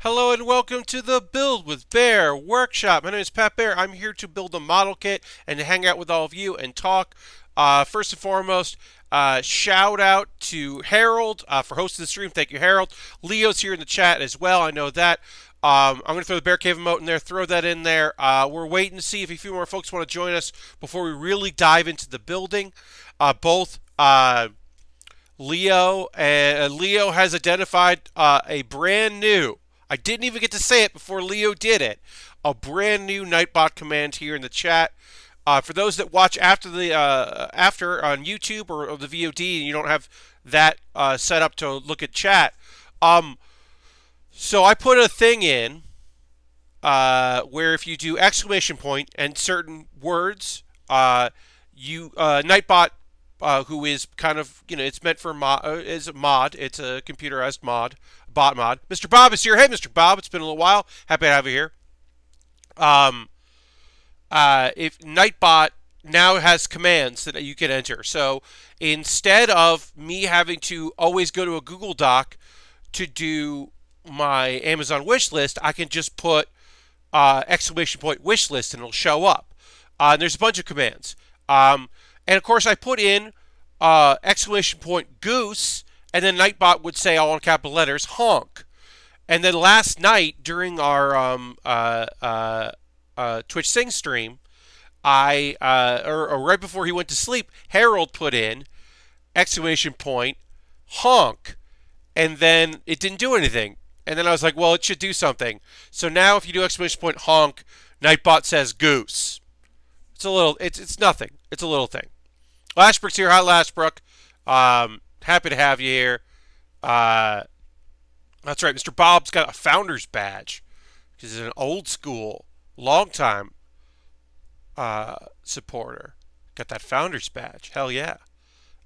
Hello and welcome to the Build with Baer Workshop. My name is Pat Baer. I'm here to build a model kit and to hang out with all of you and talk. First and foremost, shout out to Harold for hosting the stream. Thank you, Harold. Leo's here in the chat as well. I know that. I'm going to throw the Bear Cave emote in there, throw that in there. We're waiting to see if a few more folks want to join us before we really dive into the building. Both Leo has identified a brand new. I didn't even get to say it before Leo did it. A brand new Nightbot command here in the chat. For those that watch after the after on YouTube or the VOD, and you don't have that set up to look at chat. So I put a thing in where if you do exclamation point and certain words, Nightbot who is kind of, it's meant for is a mod. It's a computerized bot mod. Mr. Bob is here. Hey, Mr. Bob, it's been a little while. Happy to have you here. If Nightbot now has commands that you can enter. So instead of me having to always go to a Google Doc to do my Amazon wish list, I can just put exclamation point wish list and it'll show up. And there's a bunch of commands. And of course, I put in exclamation point goose, and then Nightbot would say all in capital letters honk. And then last night during our Twitch Sing stream, or right before he went to sleep, Harold put in exclamation point honk, and then it didn't do anything. And then I was like, well, it should do something. So now if you do exclamation point honk, Nightbot says goose. It's nothing. It's a little thing. Lashbrook's here. Hi, Lashbrook. Happy to have you here. That's right. Mr. Bob's got a founder's badge. He's an old school, long time supporter. Got that founder's badge. Hell yeah.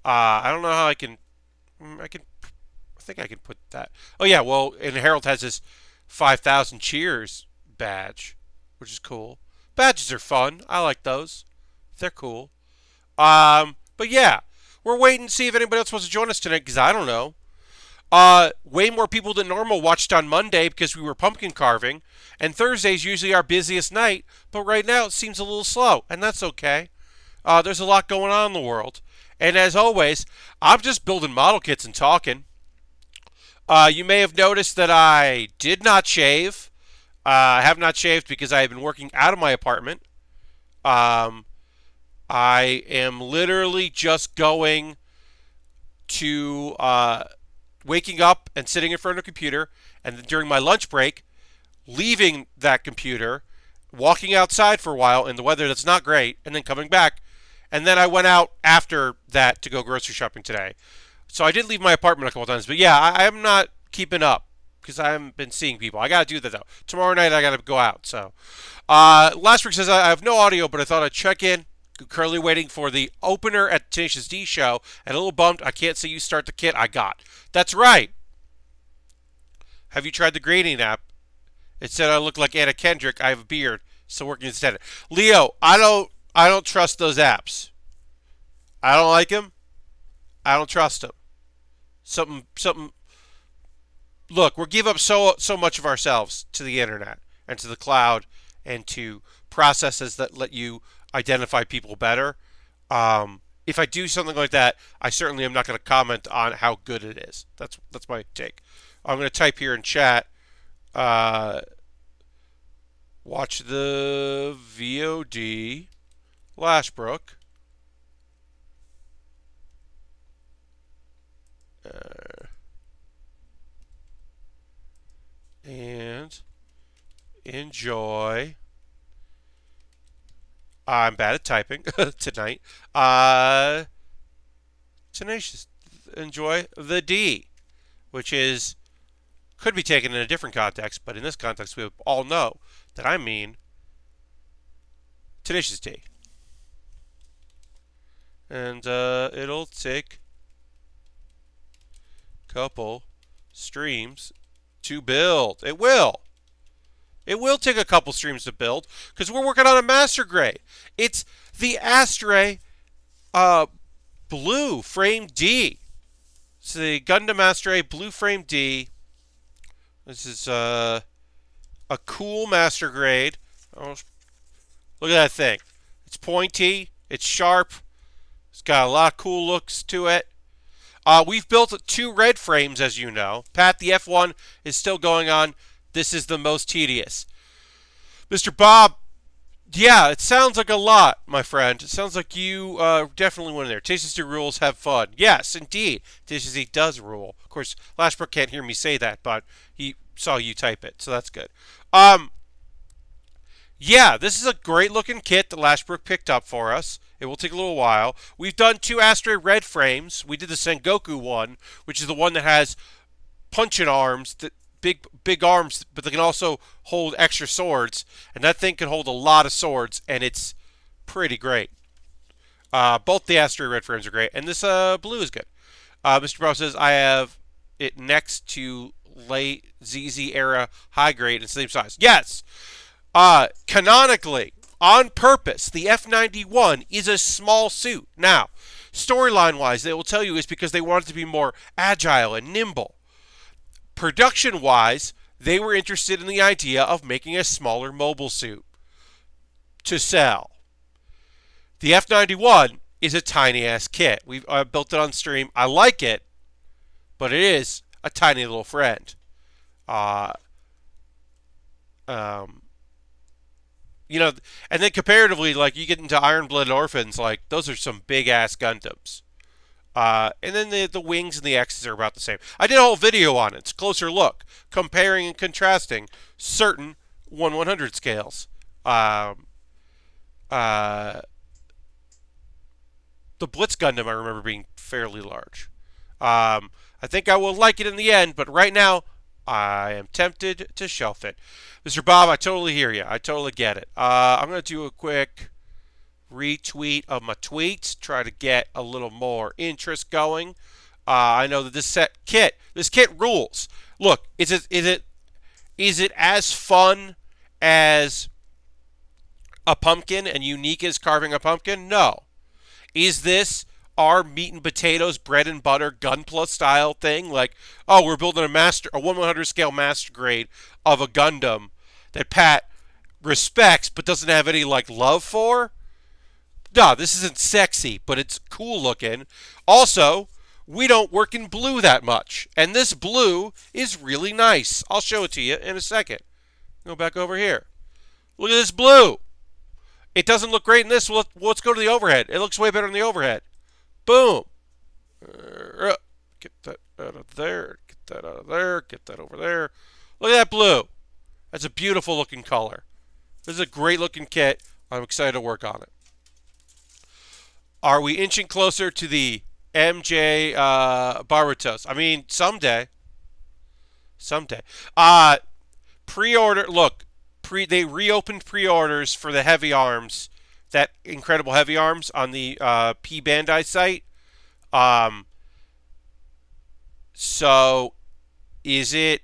I don't know how I can. I think I can put that. Oh yeah. Well, and Harold has his 5,000 cheers badge, which is cool. Badges are fun. I like those. They're cool. But yeah, we're waiting to see if anybody else wants to join us tonight because I don't know. Way more people than normal watched on Monday because we were pumpkin carving, and Thursday's usually our busiest night, but right now it seems a little slow, and that's okay. There's a lot going on in the world, and as always, I'm just building model kits and talking. You may have noticed that I did not shave. I have not shaved because I have been working out of my apartment. I am literally just going to waking up and sitting in front of a computer, and then during my lunch break, leaving that computer, walking outside for a while in the weather that's not great, and then coming back. And then I went out after that to go grocery shopping today. So I did leave my apartment a couple times, but yeah, I am not keeping up because I haven't been seeing people. I got to do that though. Tomorrow night I got to go out. So last week says I have no audio, but I thought I'd check in. Currently waiting for the opener at Tenacious D show, and a little bummed I can't see you start the kit I got. That's right. Have you tried the grading app? It said I look like Anna Kendrick. I have a beard, so working instead. Leo, I don't trust those apps. I don't like them. I don't trust them. Something. Look, we give up so much of ourselves to the internet and to the cloud and to processes that let you identify people better. If I do something like that, I certainly am not going to comment on how good it is. That's my take. I'm going to type here in chat. Watch the VOD. Lashbrook. And enjoy. I'm bad at typing tonight. Tenacious. Enjoy the D, which could be taken in a different context, but in this context, we all know that I mean Tenacious D. And it'll take a couple streams to build. It will. It will take a couple streams to build because we're working on a master grade. It's the Astray Blue Frame D. It's the Gundam Astray Blue Frame D This is a cool master grade. Oh, look at that thing. It's pointy. It's sharp. It's got a lot of cool looks to it. We've built 2 red frames, as you know. Pat, the F1 is still going on. This is the most tedious. Mr. Bob, yeah, it sounds like a lot, my friend. It sounds like you definitely went in there. TCC rules, have fun. Yes, indeed. TCC does rule. Of course, Lashbrook can't hear me say that, but he saw you type it, so that's good. Yeah, this is a great looking kit that Lashbrook picked up for us. It will take a little while. We've done 2 Astray red frames. We did the Sengoku one, which is the one that has punching arms, that big arms, but they can also hold extra swords. And that thing can hold a lot of swords, and it's pretty great. Both the Astray red frames are great, and this blue is good. Mr. Brown says, I have it next to late ZZ era high grade and same size. Yes! Canonically, on purpose, the F91 is a small suit. Now, storyline-wise, they will tell you it's because they wanted to be more agile and nimble. Production-wise, they were interested in the idea of making a smaller mobile suit to sell. The F91 is a tiny-ass kit. We've built it on stream. I like it, but it is a tiny little friend. You know, and then comparatively, like, you get into Iron-Blooded Orphans, like, those are some big-ass Gundams. And then the wings and the X's are about the same. I did a whole video on it. It's a closer look, comparing and contrasting certain 1/100 scales. The Blitz Gundam, I remember being fairly large. I think I will like it in the end, but right now, I am tempted to shelf it. Mr. Bob, I totally hear you. I totally get it. I'm going to do a quick retweet of my tweets, try to get a little more interest going. I know that this kit rules. Look, is it as fun as a pumpkin and unique as carving a pumpkin? No. Is this our meat and potatoes, bread and butter, Gunpla style thing? Like, oh, we're building a 1/100 scale master grade of a Gundam that Pat respects but doesn't have any, like, love for? No, this isn't sexy, but it's cool looking. Also, we don't work in blue that much, and this blue is really nice. I'll show it to you in a second. Go back over here. Look at this blue. It doesn't look great in this. Well, let's go to the overhead. It looks way better in the overhead. Boom. Get that out of there. Get that out of there. Get that over there. Look at that blue. That's a beautiful looking color. This is a great looking kit. I'm excited to work on it. Are we inching closer to the MJ Barbatos? I mean, someday. Someday. Pre-order. Look, they reopened pre-orders for the heavy arms. That incredible heavy arms on the P Bandai site. So, is it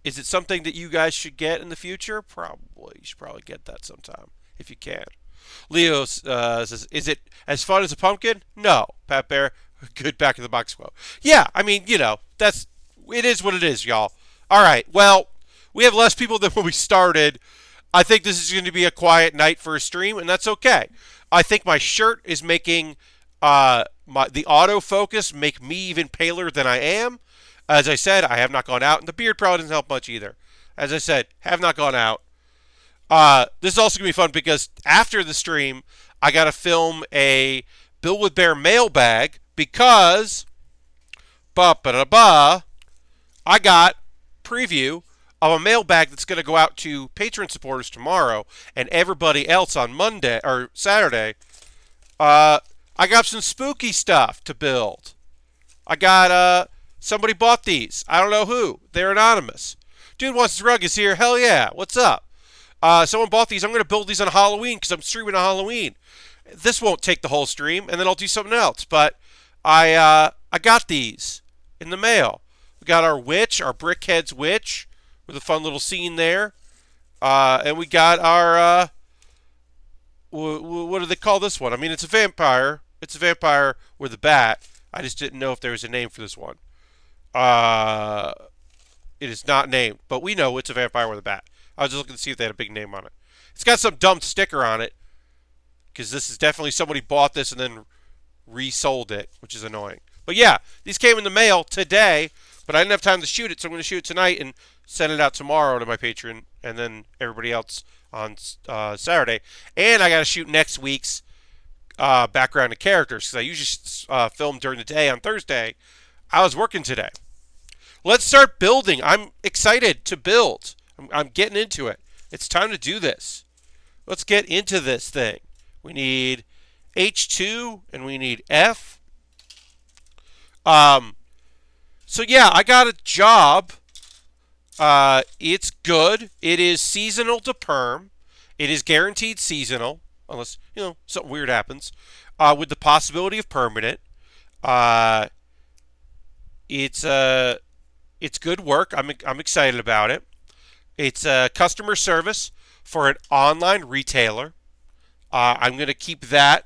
something that you guys should get in the future? Probably. You should probably get that sometime if you can. Leo says, is it as fun as a pumpkin? No. Pat Bear, good back of the box quote. Yeah, I mean, you know, it is what it is, y'all. All right, well, we have less people than when we started. I think this is going to be a quiet night for a stream, and that's okay. I think my shirt is making the autofocus make me even paler than I am. As I said, I have not gone out, and the beard probably doesn't help much either. As I said, have not gone out. This is also going to be fun because after the stream, I got to film a Bill with Bear mailbag because I got preview of a mailbag that's going to go out to patron supporters tomorrow and everybody else on Monday or Saturday. I got some spooky stuff to build. I got somebody bought these. I don't know who. They're anonymous. Dude wants his rug is here. Hell yeah. What's up? Someone bought these. I'm going to build these on Halloween because I'm streaming on Halloween. This won't take the whole stream, and then I'll do something else. But I got these in the mail. We got our witch, our Brickhead's witch, with a fun little scene there. And we got our, what do they call this one? I mean, it's a vampire. It's a vampire with a bat. I just didn't know if there was a name for this one. It is not named, but we know it's a vampire with a bat. I was just looking to see if they had a big name on it. It's got some dumb sticker on it, because this is definitely somebody bought this and then resold it, which is annoying. But yeah, these came in the mail today, but I didn't have time to shoot it, so I'm going to shoot it tonight and send it out tomorrow to my Patreon, and then everybody else on Saturday. And I got to shoot next week's background and characters, because I usually film during the day on Thursday. I was working today. Let's start building. I'm excited to build. I'm getting into it. It's time to do this. Let's get into this thing. We need H2 and we need F. So yeah, I got a job. It's good. It is seasonal to perm. It is guaranteed seasonal, unless something weird happens. With the possibility of permanent. It's good work. I'm excited about it. It's customer service for an online retailer. I'm going to keep that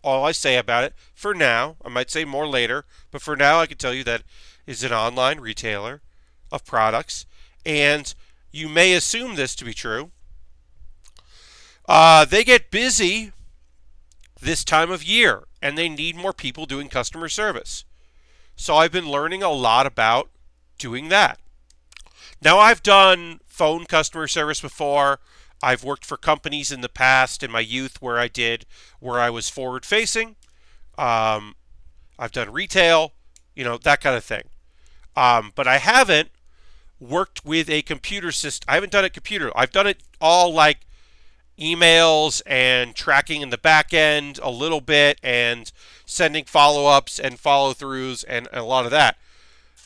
all I say about it for now. I might say more later, but for now I can tell you that it's an online retailer of products, and you may assume this to be true. They get busy this time of year, and they need more people doing customer service. So I've been learning a lot about doing that. Now, I've done phone customer service before. I've worked for companies in the past in my youth where I was forward facing. I've done retail, that kind of thing. But I haven't worked with a computer system. I haven't done it computer. I've done it all like emails and tracking in the back end a little bit and sending follow-ups and follow-throughs and a lot of that.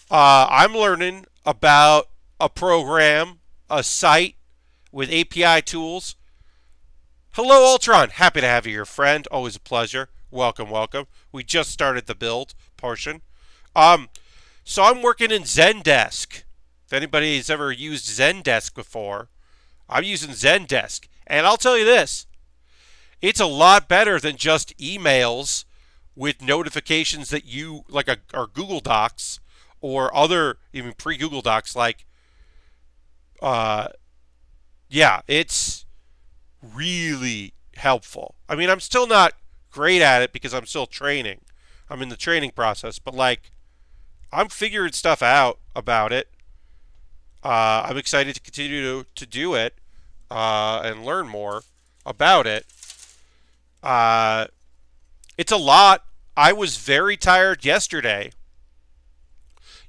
I'm learning about a program, a site with API tools. Hello, Ultron. Happy to have you here, friend. Always a pleasure. Welcome, welcome. We just started the build portion. So I'm working in Zendesk. If anybody's ever used Zendesk before, I'm using Zendesk. And I'll tell you this, it's a lot better than just emails with notifications that you, like or Google Docs or other, even pre-Google Docs, like, yeah, it's really helpful. I mean, I'm still not great at it because I'm still training. I'm in the training process, but like, I'm figuring stuff out about it. I'm excited to continue to do it and learn more about it. It's a lot. I was very tired yesterday.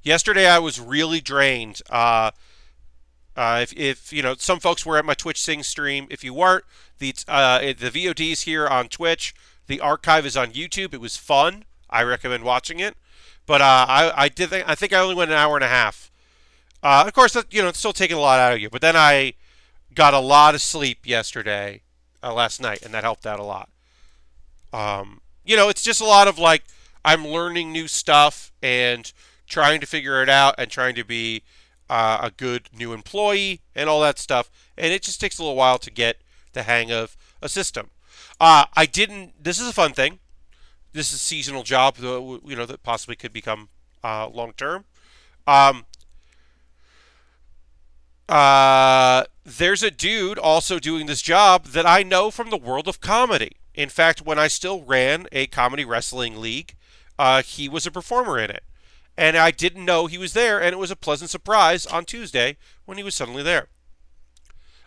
Yesterday I was really drained. If some folks were at my Twitch Sing stream. If you weren't, the VOD's here on Twitch. The archive is on YouTube. It was fun. I recommend watching it. But I think I only went an hour and a half. Of course, it's still taking a lot out of you. But then I got a lot of sleep yesterday, last night, and that helped out a lot. It's just a lot of like I'm learning new stuff and trying to figure it out and trying to be a good new employee and all that stuff. And it just takes a little while to get the hang of a system. This is a fun thing. This is a seasonal job, that possibly could become long term. There's a dude also doing this job that I know from the world of comedy. In fact, when I still ran a comedy wrestling league, he was a performer in it. And I didn't know he was there, and it was a pleasant surprise on Tuesday when he was suddenly there.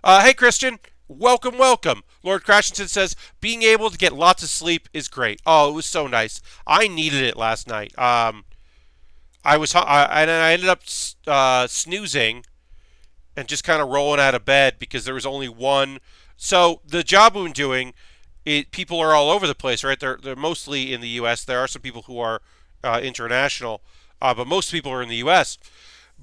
Hey, Christian. Welcome, welcome. Lord Crashington says, being able to get lots of sleep is great. Oh, it was so nice. I needed it last night. I ended up snoozing and just kind of rolling out of bed because there was only one. So the job we've been doing, people are all over the place, right? They're mostly in the U.S. There are some people who are international, but most people are in the U.S.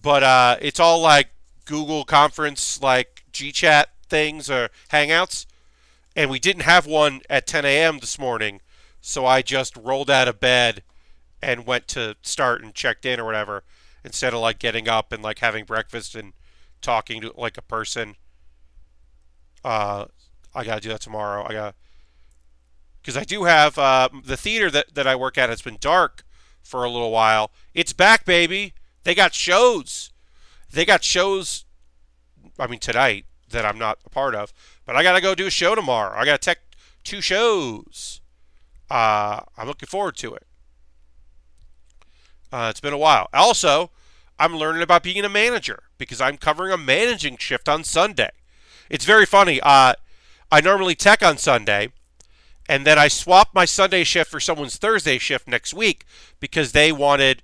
But it's all like Google conference, like GChat things or Hangouts. And we didn't have one at 10 a.m. this morning, so I just rolled out of bed and went to start and checked in or whatever, instead of like getting up and like having breakfast and talking to like a person. I gotta do that tomorrow. Because I do have the theater that I work at has been dark for a little while. It's back, baby. They got shows. They got shows, I mean, tonight that I'm not a part of, but I got to go do a show tomorrow. I got to tech 2 shows. I'm looking forward to it. It's been a while. Also, I'm learning about being a manager because I'm covering a managing shift on Sunday. It's very funny. I normally tech on Sunday, and then I swapped my Sunday shift for someone's Thursday shift next week because they wanted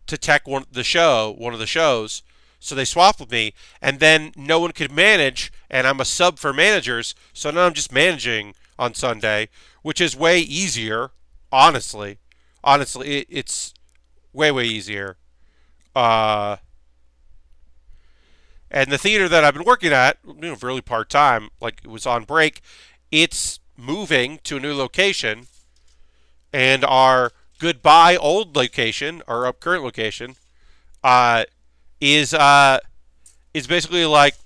to tech one of the shows. So they swapped with me, and then no one could manage, and I'm a sub for managers, so now I'm just managing on Sunday, which is way easier, honestly. Honestly, it's way, way easier. Uh, and the theater that I've been working at, really part-time, like it was on break, it's moving to a new location, and our goodbye old location, our current location, uh, is basically like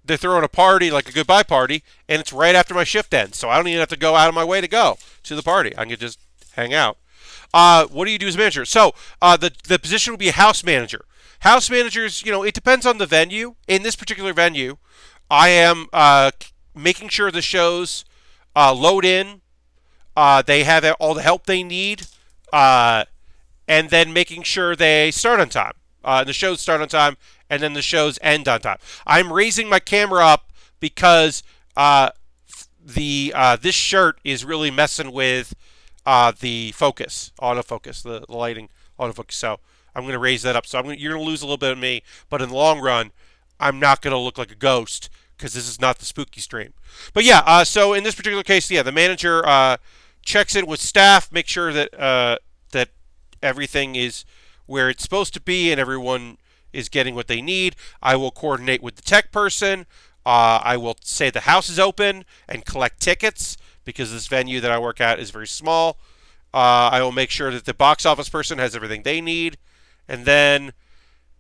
they're throwing a party, like a goodbye party, and it's right after my shift ends. So I don't even have to go out of my way to go to the party. I can just hang out. What do you do as a manager? So the position will be a house manager. House managers, it depends on the venue. In this particular venue, I am making sure the shows load in. They have all the help they need. And then making sure they start on time. The shows start on time, and then the shows end on time. I'm raising my camera up because this shirt is really messing with the focus, autofocus, the lighting, autofocus. So I'm going to raise that up. So you're going to lose a little bit of me, but in the long run, I'm not going to look like a ghost because this is not the spooky stream. But yeah, so in this particular case, the manager checks in with staff, make sure that that everything is where it's supposed to be and everyone is getting what they need. I will coordinate with the tech person. I will say the house is open and collect tickets because this venue that I work at is very small. I will make sure that the box office person has everything they need. And then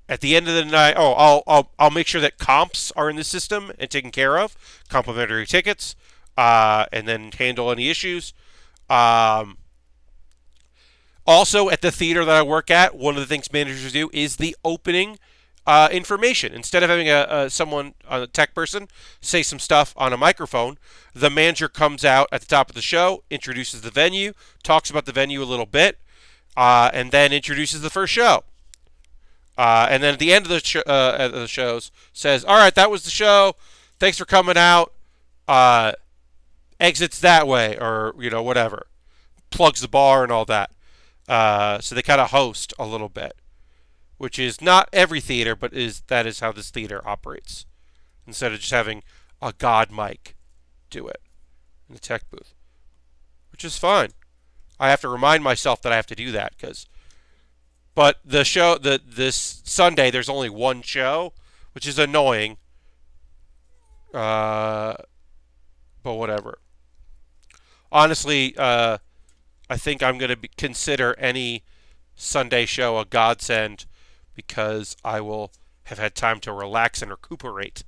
at the end of the night, I'll make sure that comps are in the system and taken care of, complimentary tickets, and then handle any issues. Also, at the theater that I work at, one of the things managers do is the opening information. Instead of having a tech person, say some stuff on a microphone, the manager comes out at the top of the show, introduces the venue, talks about the venue a little bit, and then introduces the first show. And then at the end of the shows, says, "All right, that was the show. Thanks for coming out. Exits that way," or whatever. Plugs the bar and all that. So they kind of host a little bit, which is not every theater, but that is how this theater operates. Instead of just having a god mic do it in the tech booth, which is fine. I have to remind myself that I have to do that but the show this Sunday there's only one show, which is annoying. But whatever. Honestly, I think I'm going to consider any Sunday show a godsend because I will have had time to relax and recuperate.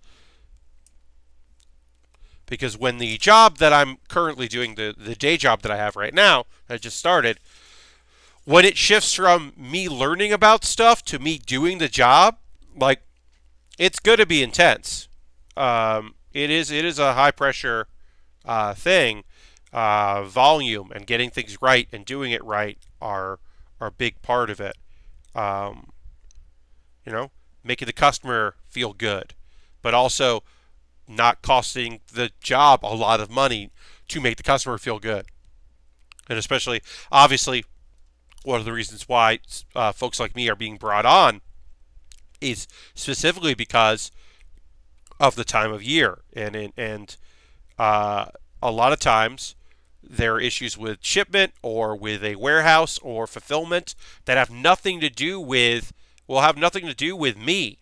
Because when the job that I'm currently doing, the day job that I have right now, I just started, when it shifts from me learning about stuff to me doing the job, like, it's going to be intense. It is a high pressure thing. Volume and getting things right and doing it right are a big part of it. Making the customer feel good, but also not costing the job a lot of money to make the customer feel good. And especially, obviously, one of the reasons why folks like me are being brought on is specifically because of the time of year, and a lot of times there are issues with shipment or with a warehouse or fulfillment that have nothing to do with me,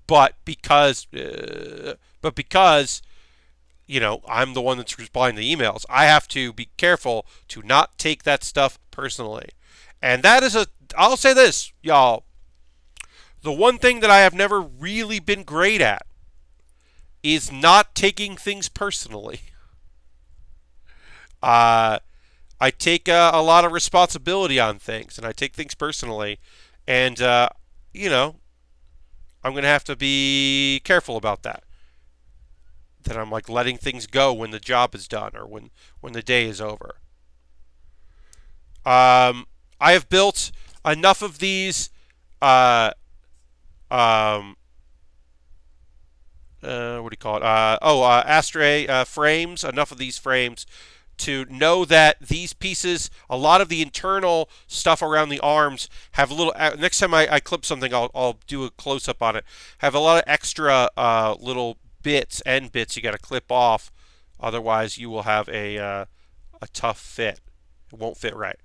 but because I'm the one that's replying to the emails, I have to be careful to not take that stuff personally. And that is I'll say this, y'all, the one thing that I have never really been great at is not taking things personally. I take a lot of responsibility on things, and I take things personally, and I'm going to have to be careful about that. That I'm like letting things go when the job is done or when the day is over. I have built enough of these uh, um, what do you call it? Astray frames, enough of these frames to know that these pieces, a lot of the internal stuff around the arms have a little, next time I clip something, I'll do a close up on it, have a lot of extra little end bits you got to clip off. Otherwise, you will have a tough fit. It won't fit right.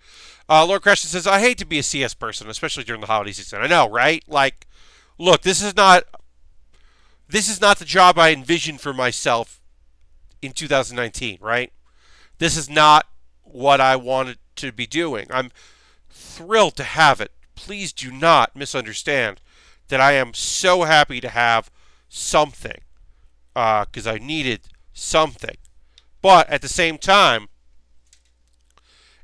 Lord Creston says, I hate to be a CS person, especially during the holiday season. I know, right? Like, look, this is not the job I envisioned for myself in 2019, right? This is not what I wanted to be doing. I'm thrilled to have it. Please do not misunderstand that I am so happy to have something because I needed something. But at the same time,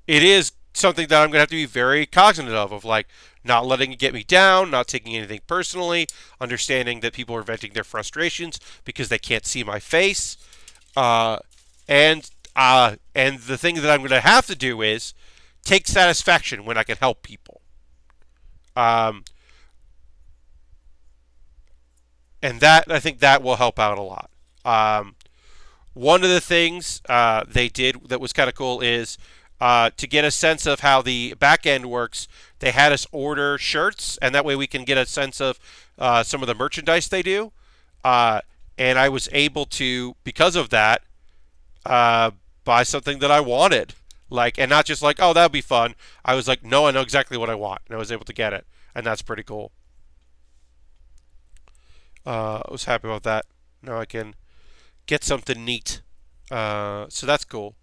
it is something that I'm going to have to be very cognizant of like not letting it get me down, not taking anything personally, understanding that people are venting their frustrations because they can't see my face, and the thing that I'm going to have to do is take satisfaction when I can help people, and that I think that will help out a lot. One of the things they did that was kind of cool is to get a sense of how the back end works, they had us order shirts, and that way we can get a sense of some of the merchandise they do. And I was able to, because of that, buy something that I wanted. Like, and not just like, oh, that'll be fun. I was like, no, I know exactly what I want, and I was able to get it, and that's pretty cool. I was happy about that. Now I can get something neat. So that's cool.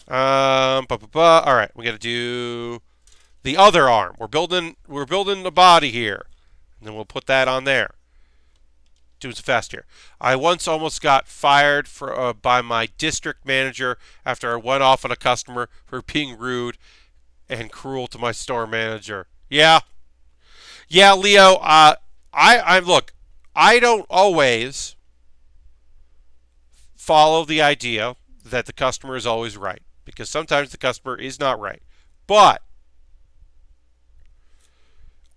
All right, we got to do the other arm. We're building the body here, and then we'll put that on there. Doing some fast here. I once almost got fired by my district manager after I went off on a customer for being rude and cruel to my store manager. Yeah, Leo. I look. I don't always follow the idea that the customer is always right, because sometimes the customer is not right. But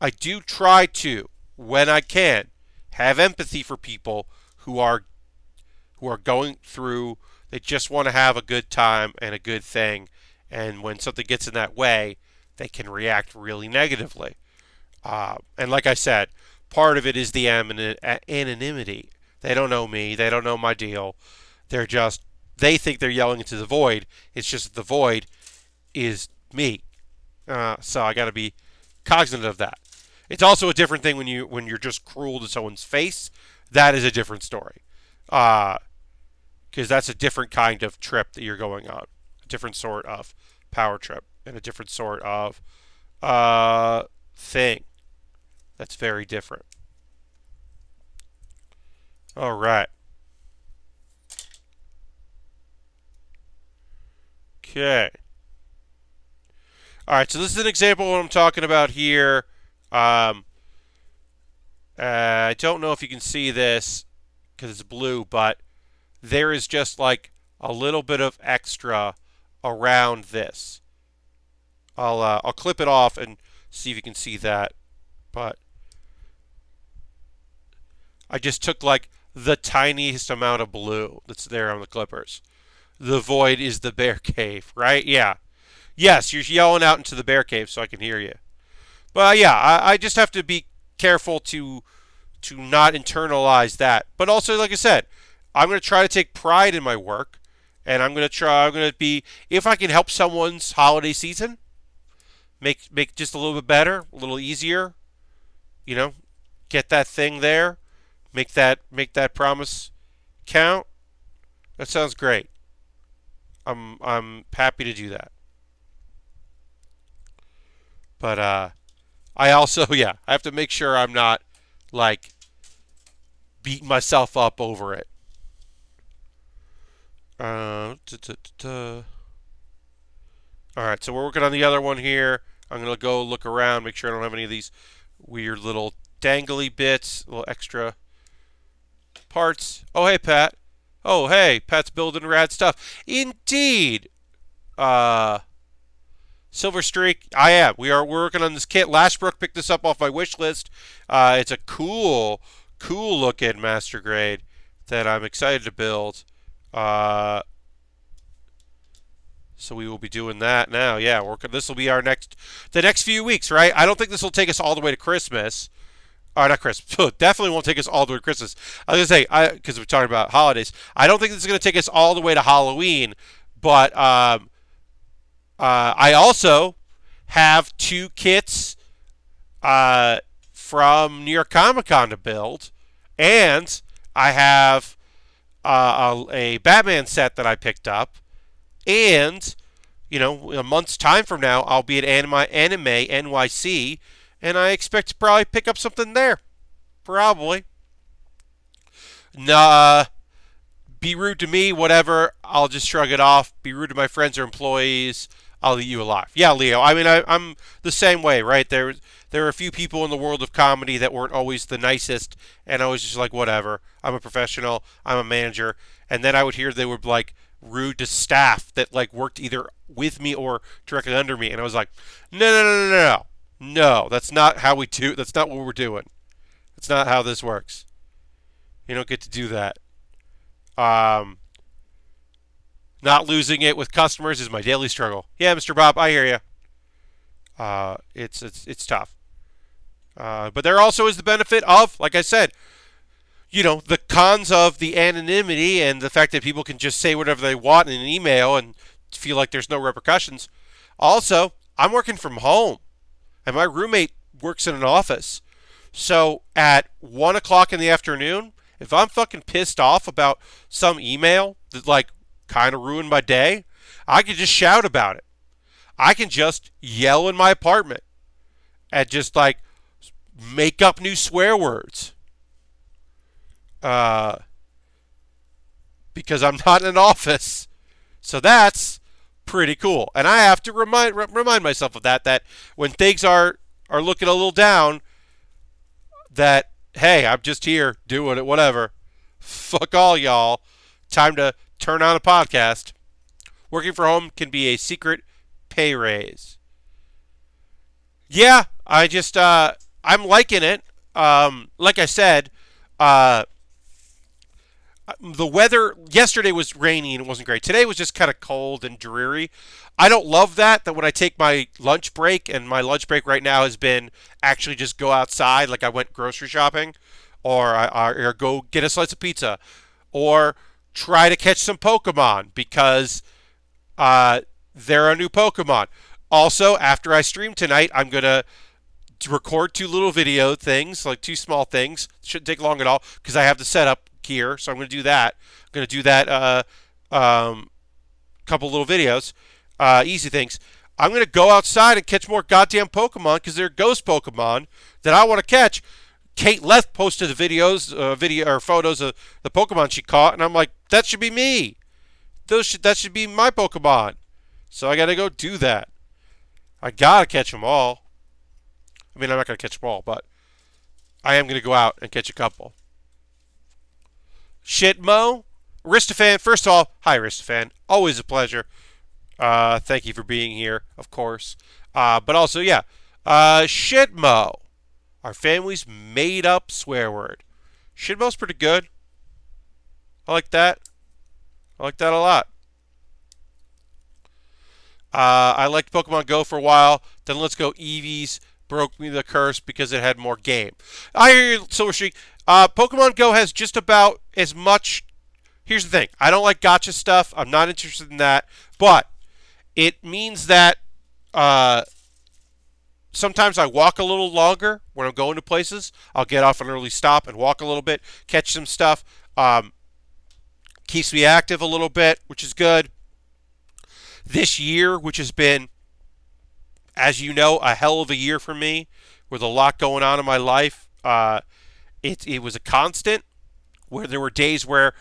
I do try to, when I can, have empathy for people who are going through, they just want to have a good time and a good thing, and when something gets in that way, they can react really negatively. And like I said, part of it is the anonymity. They don't know me. They don't know my deal. They think they're yelling into the void. It's just that the void is me. So I got to be cognizant of that. It's also a different thing when you're just cruel to someone's face. That is a different story. Because that's a different kind of trip that you're going on. A different sort of power trip. And a different sort of thing. That's very different. All right. Okay. All right, so this is an example of what I'm talking about here. I don't know if you can see this because it's blue, but there is just like a little bit of extra around this. I'll clip it off and see if you can see that, but I just took like the tiniest amount of blue that's there on the clippers. The void is the bear cave, right? Yeah. Yes, you're yelling out into the bear cave so I can hear you. But yeah, I just have to be careful to not internalize that. But also, like I said, I'm going to try to take pride in my work, and I'm going to be, if I can help someone's holiday season, make just a little bit better, a little easier, get that thing there, make that promise count. That sounds great. I'm happy to do that. But I also, I have to make sure I'm not like beating myself up over it. All right, so we're working on the other one here. I'm going to go look around, make sure I don't have any of these weird little dangly bits, little extra parts. Oh, hey, Pat. Oh, hey, Pat's building rad stuff. Indeed. Uh, Silver Streak, I am. We're working on this kit. Lashbrook picked this up off my wish list. It's a cool looking master grade that I'm excited to build. So we will be doing that now. Yeah, this will be the next few weeks, right? I don't think this will take us all the way to Christmas. Not Christmas. Definitely won't take us all the way to Christmas. I was going to say, because we're talking about holidays, I don't think this is going to take us all the way to Halloween. But I also have 2 kits from New York Comic Con to build. And I have a Batman set that I picked up. And, a month's time from now, I'll be at Anime NYC, and I expect to probably pick up something there. Probably. Nah, be rude to me, whatever. I'll just shrug it off. Be rude to my friends or employees. I'll eat you alive. Yeah, Leo. I mean, I'm the same way, right? There are a few people in the world of comedy that weren't always the nicest, and I was just like, whatever. I'm a professional. I'm a manager. And then I would hear they were like rude to staff that like worked either with me or directly under me, and I was like, no, that's not how we do. That's not what we're doing. That's not how this works. You don't get to do that. Not losing it with customers is my daily struggle. Yeah, Mr. Bob, I hear you. It's tough. But there also is the benefit of, like I said, the cons of the anonymity and the fact that people can just say whatever they want in an email and feel like there's no repercussions. Also, I'm working from home, and my roommate works in an office. So at 1 o'clock in the afternoon, if I'm fucking pissed off about some email that like kind of ruined my day, I can just shout about it. I can just yell in my apartment and just like make up new swear words. Because I'm not in an office. So that's pretty cool. And I have to remind myself of that when things are looking a little down, that, hey, I'm just here doing it, whatever. Fuck all y'all. Time to turn on a podcast. Working from home can be a secret pay raise. Yeah, I'm liking it. Like I said, the weather yesterday was rainy and it wasn't great. Today was just kind of cold and dreary. I don't love that when I take my lunch break, and my lunch break right now has been actually just go outside, like I went grocery shopping, or go get a slice of pizza, or try to catch some Pokemon because there are new Pokemon. Also, after I stream tonight, I'm going to record 2 little video things, like 2 small things. Shouldn't take long at all because I have the setup here, so I'm going to do that. I'm going to do that couple little videos, easy things. I'm going to go outside and catch more goddamn Pokemon because they're ghost Pokemon that I want to catch. Kate Leth posted the photos of the Pokemon she caught, and I'm like, that should be me. That should be my Pokemon. So I got to go do that. I got to catch them all. I mean, I'm not going to catch them all, but I am going to go out and catch a couple. Shitmo, Aristofan. First of all, hi Aristofan. Always a pleasure. Thank you for being here, of course. But also, yeah, Shitmo. Our family's made up swear word. Shitmo's pretty good. I like that. I like that a lot. I liked Pokemon Go for a while. Then Let's Go Eevees broke me the curse because it had more game. I hear you, Silver Streak. Pokemon Go has just about as much. Here's the thing. I don't like gacha stuff. I'm not interested in that. But it means that sometimes I walk a little longer when I'm going to places. I'll get off an early stop and walk a little bit, catch some stuff. Keeps me active a little bit, which is good. This year, which has been, as you know, a hell of a year for me, with a lot going on in my life. It was a constant where there were days where,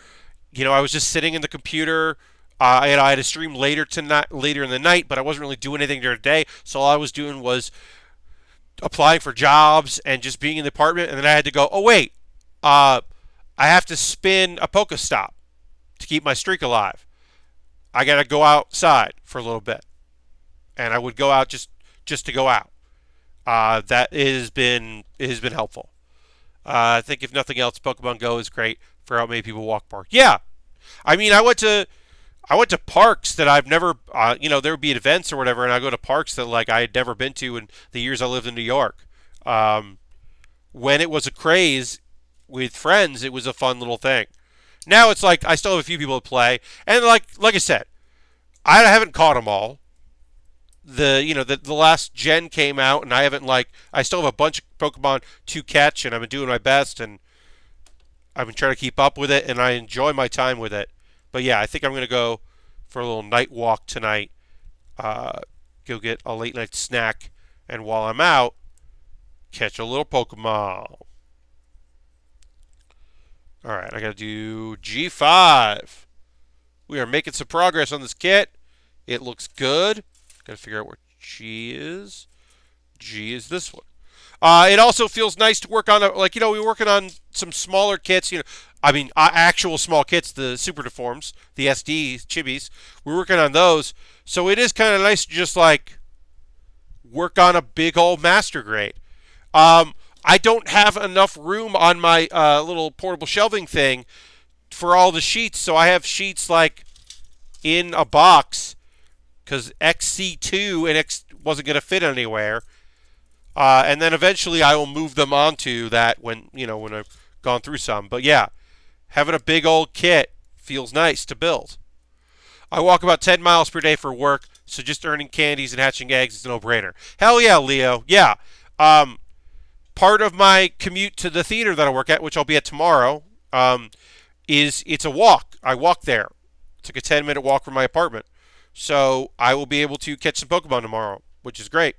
I was just sitting in the computer. I had a stream later in the night, but I wasn't really doing anything during the day. So all I was doing was applying for jobs and just being in the apartment, and then I had to go, oh wait, I have to spin a Pokestop to keep my streak alive. I got to go outside for a little bit, and I would go out just to go out. That it has been helpful. I think if nothing else, Pokemon Go is great for how many people walk more. Yeah, I mean, I went to parks that I've never, there would be events or whatever, and I go to parks that like I had never been to in the years I lived in New York. When it was a craze with friends, it was a fun little thing. Now it's like I still have a few people to play, and like I said, I haven't caught them all. The last gen came out, and I still have a bunch of Pokemon to catch, and I've been doing my best, and I've been trying to keep up with it, and I enjoy my time with it. But yeah, I think I'm gonna go for a little night walk tonight. Go get a late night snack, and while I'm out, catch a little Pokemon. All right, I gotta do G5. We are making some progress on this kit. It looks good. Gotta figure out where G is. G is this one. It also feels nice to work on, we're working on some smaller kits, actual small kits, the Super Deforms, the SD chibis. We're working on those. So it is kind of nice to just, work on a big old master grade. I don't have enough room on my little portable shelving thing for all the sheets, so I have sheets, in a box, because XC2 and X wasn't going to fit anywhere. And then eventually I will move them onto that when I've gone through some. But yeah, having a big old kit feels nice to build. I walk about 10 miles per day for work, so just earning candies and hatching eggs is a no-brainer. Hell yeah, Leo. Yeah. Part of my commute to the theater that I work at, which I'll be at tomorrow, it's a walk. I walk there. It's like a 10-minute walk from my apartment. So I will be able to catch some Pokemon tomorrow, which is great.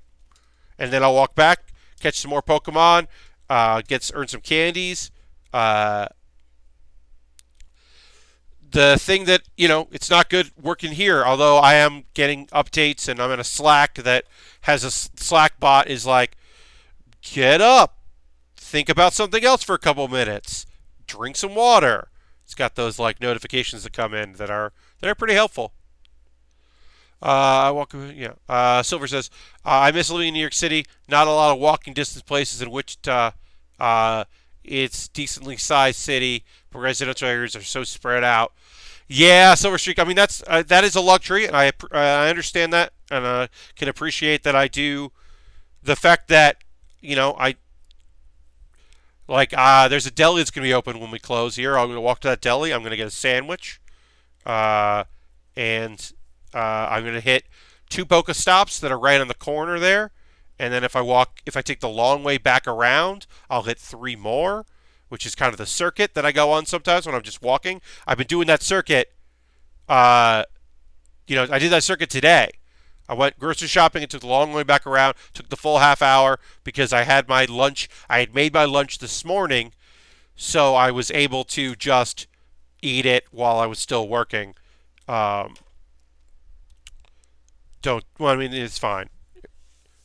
And then I'll walk back, catch some more Pokemon, earn some candies. The thing that, it's not good working here, although I am getting updates and I'm in a Slack that has a Slack bot is like, get up, think about something else for a couple minutes, drink some water. It's got those notifications that come in that are pretty helpful. Silver says, I miss living in New York City. Not a lot of walking distance places in Wichita. It's decently sized city, but residential areas are so spread out. Yeah, Silver Streak. I mean, that is a luxury, and I understand that, and can appreciate that. I do. The fact that there's a deli that's going to be open when we close here. I'm going to walk to that deli. I'm going to get a sandwich, and I'm going to hit 2 Pokestops that are right on the corner there. And then if I take the long way back around, I'll hit 3 more, which is kind of the circuit that I go on sometimes when I'm just walking. I've been doing that circuit. I did that circuit today. I went grocery shopping and took the long way back around, took the full half hour because I had my lunch. I had made my lunch this morning, so I was able to just eat it while I was still working. It's fine.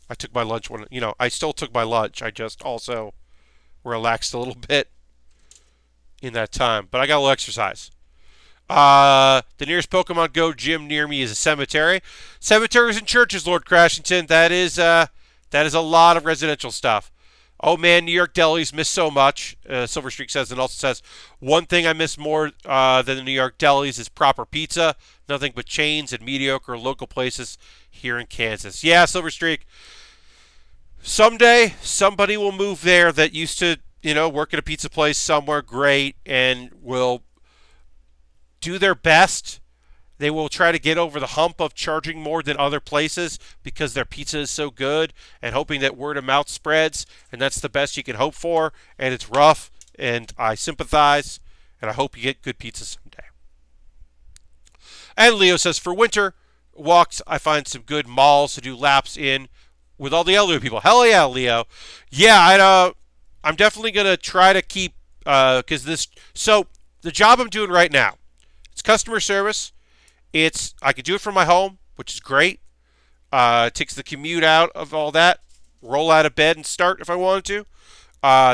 I took my lunch I still took my lunch. I just also relaxed a little bit in that time. But I got a little exercise. The nearest Pokemon Go gym near me is a cemetery. Cemeteries and churches, Lord Crashington. That is a lot of residential stuff. Oh man, New York delis miss so much. Silver Streak says, and also says, one thing I miss more than the New York delis is proper pizza. Nothing but chains and mediocre local places here in Kansas. Yeah, Silver Streak. Someday, somebody will move there that used to, work at a pizza place somewhere great and will do their best. They will try to get over the hump of charging more than other places because their pizza is so good and hoping that word of mouth spreads, and that's the best you can hope for, and it's rough, and I sympathize, and I hope you get good pizza someday. And Leo says, for winter walks, I find some good malls to do laps in with all the elderly people. Hell yeah, Leo. Yeah, I'm definitely going to try to keep, so the job I'm doing right now, it's customer service. I can do it from my home, which is great. It takes the commute out of all that. roll out of bed and start if I wanted to.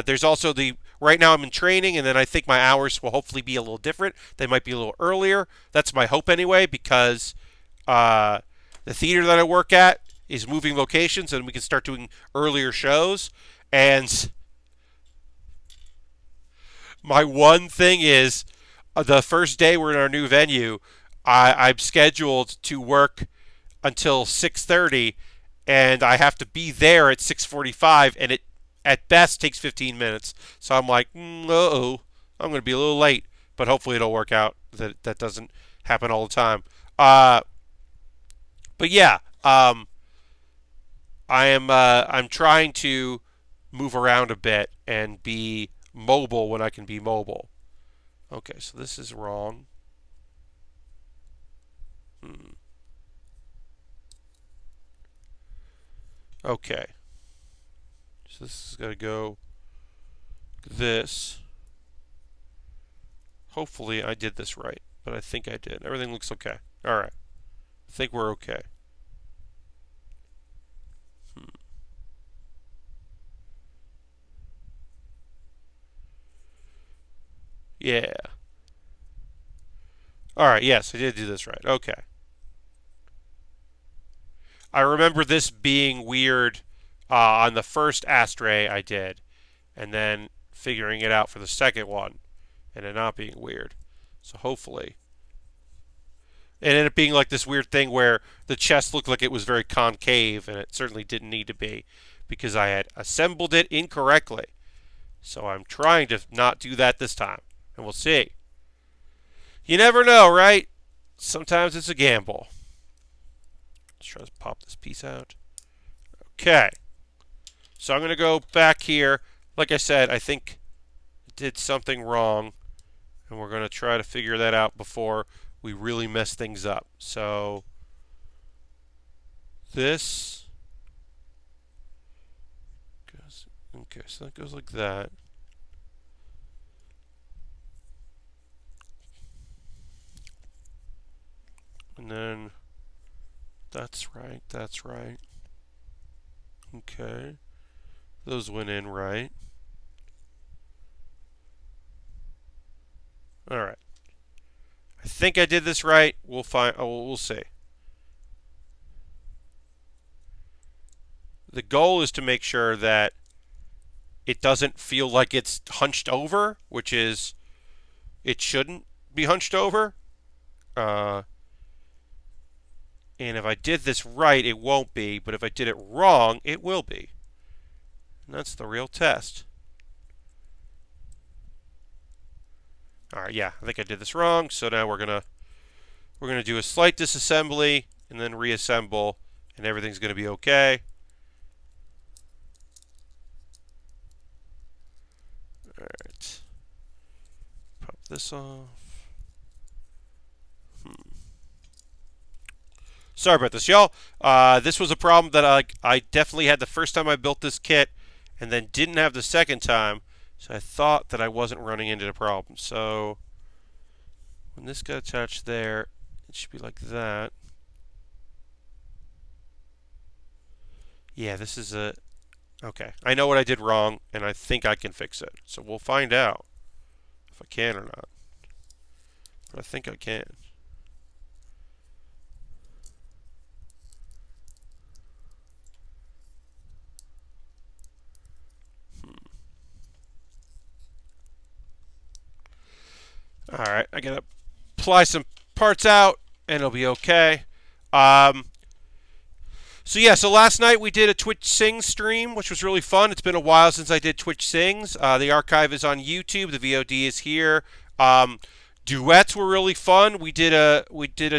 There's also right now I'm in training, and then I think my hours will hopefully be a little different. They might be a little earlier. That's my hope anyway, because the theater that I work at is moving locations, and we can start doing earlier shows. And my one thing is, the first day we're in our new venue, I'm scheduled to work until 6:30, and I have to be there at 6:45, and it at best takes 15 minutes. So I'm like, uh-oh, I'm going to be a little late, but hopefully it'll work out. That doesn't happen all the time. But yeah, I'm trying to move around a bit and be mobile when I can be mobile. Okay, so this is wrong. Okay. So this is going to go this. Hopefully I did this right, but I think I did. Everything looks okay. All right. I think we're okay. Yeah. All right, yes, I did do this right. Okay. I remember this being weird on the first Astray I did, and then figuring it out for the second one, and it not being weird. So hopefully. It ended up being like this weird thing where the chest looked like it was very concave, and it certainly didn't need to be, because I had assembled it incorrectly. So I'm trying to not do that this time, and we'll see. You never know, right? Sometimes it's a gamble. Let's try to pop this piece out. Okay. So I'm going to go back here. Like I said, I think I did something wrong, and we're going to try to figure that out before we really mess things up. So this goes, okay, so that goes like that. And then that's right, that's right. Okay. Those went in right. All right. I think I did this right. We'll find. Oh, we'll see. The goal is to make sure that it doesn't feel like it's hunched over, which is, it shouldn't be hunched over. And if I did this right, it won't be. But if I did it wrong, it will be. And that's the real test. All right, yeah, I think I did this wrong. So now we're gonna do a slight disassembly and then reassemble, and everything's gonna be okay. All right, pop this off. Sorry about this, y'all. This was a problem that I definitely had the first time I built this kit, and then didn't have the second time. So I thought that I wasn't running into the problem. So when this got attached there, it should be like that. Yeah, this is a... Okay, I know what I did wrong, and I think I can fix it. So we'll find out if I can or not. But I think I can. All right, I gotta apply some parts out, and it'll be okay. So yeah, so last night we did a Twitch Sings stream, which was really fun. It's been a while since I did Twitch Sings. The archive is on YouTube. The VOD is here. Duets were really fun. We did a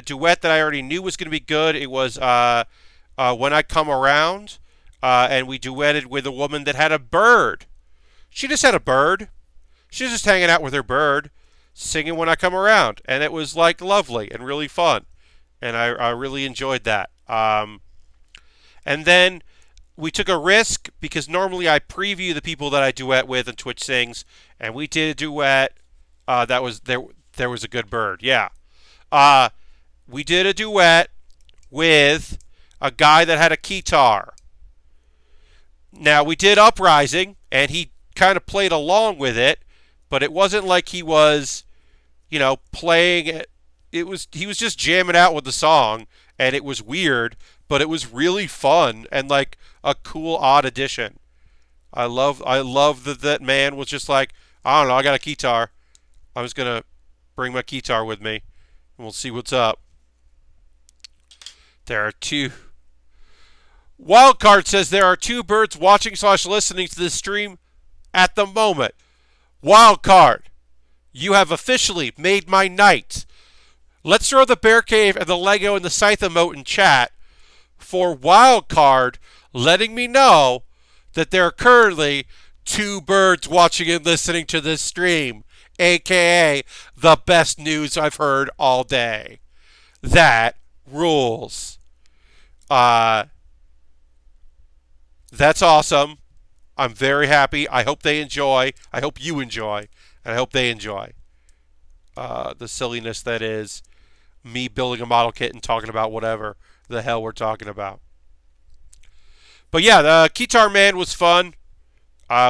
duet that I already knew was going to be good. It was When I Come Around, and we duetted with a woman that had a bird. She just had a bird. She was just hanging out with her bird, singing When I Come Around, and it was like lovely and really fun, and I really enjoyed that. And then we took a risk, because normally I preview the people that I duet with in Twitch Sings, and we did a duet that was there was a good bird. Yeah. We did a duet with a guy that had a guitar. Now, we did Uprising, and he kind of played along with it, but it wasn't like he was, playing it. He was just jamming out with the song, and it was weird, but it was really fun and like a cool, odd addition. I love that man was just like, I don't know, I got a guitar. I'm just gonna bring my guitar with me, and we'll see what's up. There are two. Wildcard says there are two birds watching / listening to this stream at the moment. Wildcard, you have officially made my night. Let's throw the bear cave and the Lego and the scythe emote in chat for Wildcard letting me know that there are currently two birds watching and listening to this stream, aka the best news I've heard all day. That rules. That's awesome. I'm very happy. I hope they enjoy. I hope you enjoy. And I hope they enjoy the silliness that is me building a model kit and talking about whatever the hell we're talking about. But yeah, the Guitar Man was fun.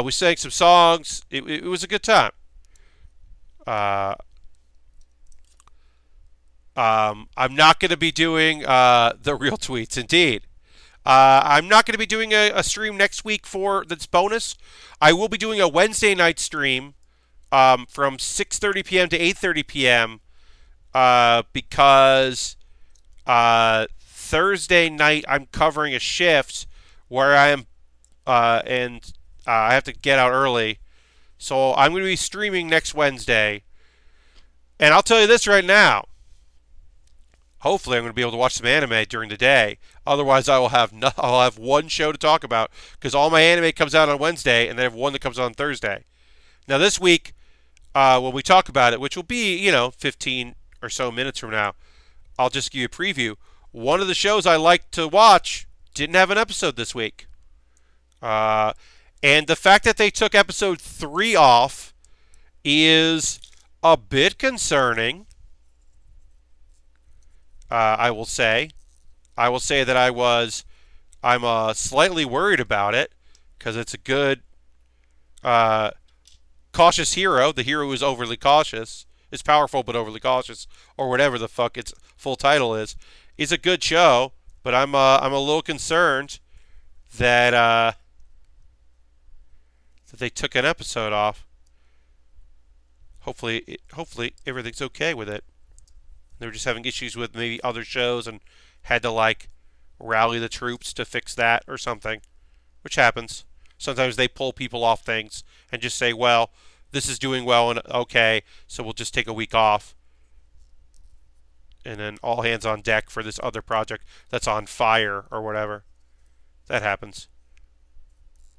We sang some songs. It was a good time. I'm not going to be doing the real tweets, indeed. I'm not going to be doing a stream next week that's bonus. I will be doing a Wednesday night stream from 6:30 p.m. to 8:30 p.m. Because Thursday night I'm covering a shift where I am and I have to get out early. So I'm going to be streaming next Wednesday. And I'll tell you this right now. Hopefully, I'm going to be able to watch some anime during the day. Otherwise, I'll have one show to talk about because all my anime comes out on Wednesday, and then I have one that comes out on Thursday. Now, this week, when we talk about it, which will be 15 or so minutes from now, I'll just give you a preview. One of the shows I like to watch didn't have an episode this week, and the fact that they took episode 3 off is a bit concerning. I will say that I'm slightly worried about it because it's a good cautious hero. The hero is overly cautious. It's powerful but overly cautious, or whatever the fuck its full title is. It's a good show, but I'm a little concerned that that they took an episode off. Hopefully everything's okay with it. They were just having issues with maybe other shows and had to rally the troops to fix that or something, which happens. Sometimes they pull people off things and just say, well, this is doing well and okay, so we'll just take a week off. And then all hands on deck for this other project that's on fire or whatever. That happens.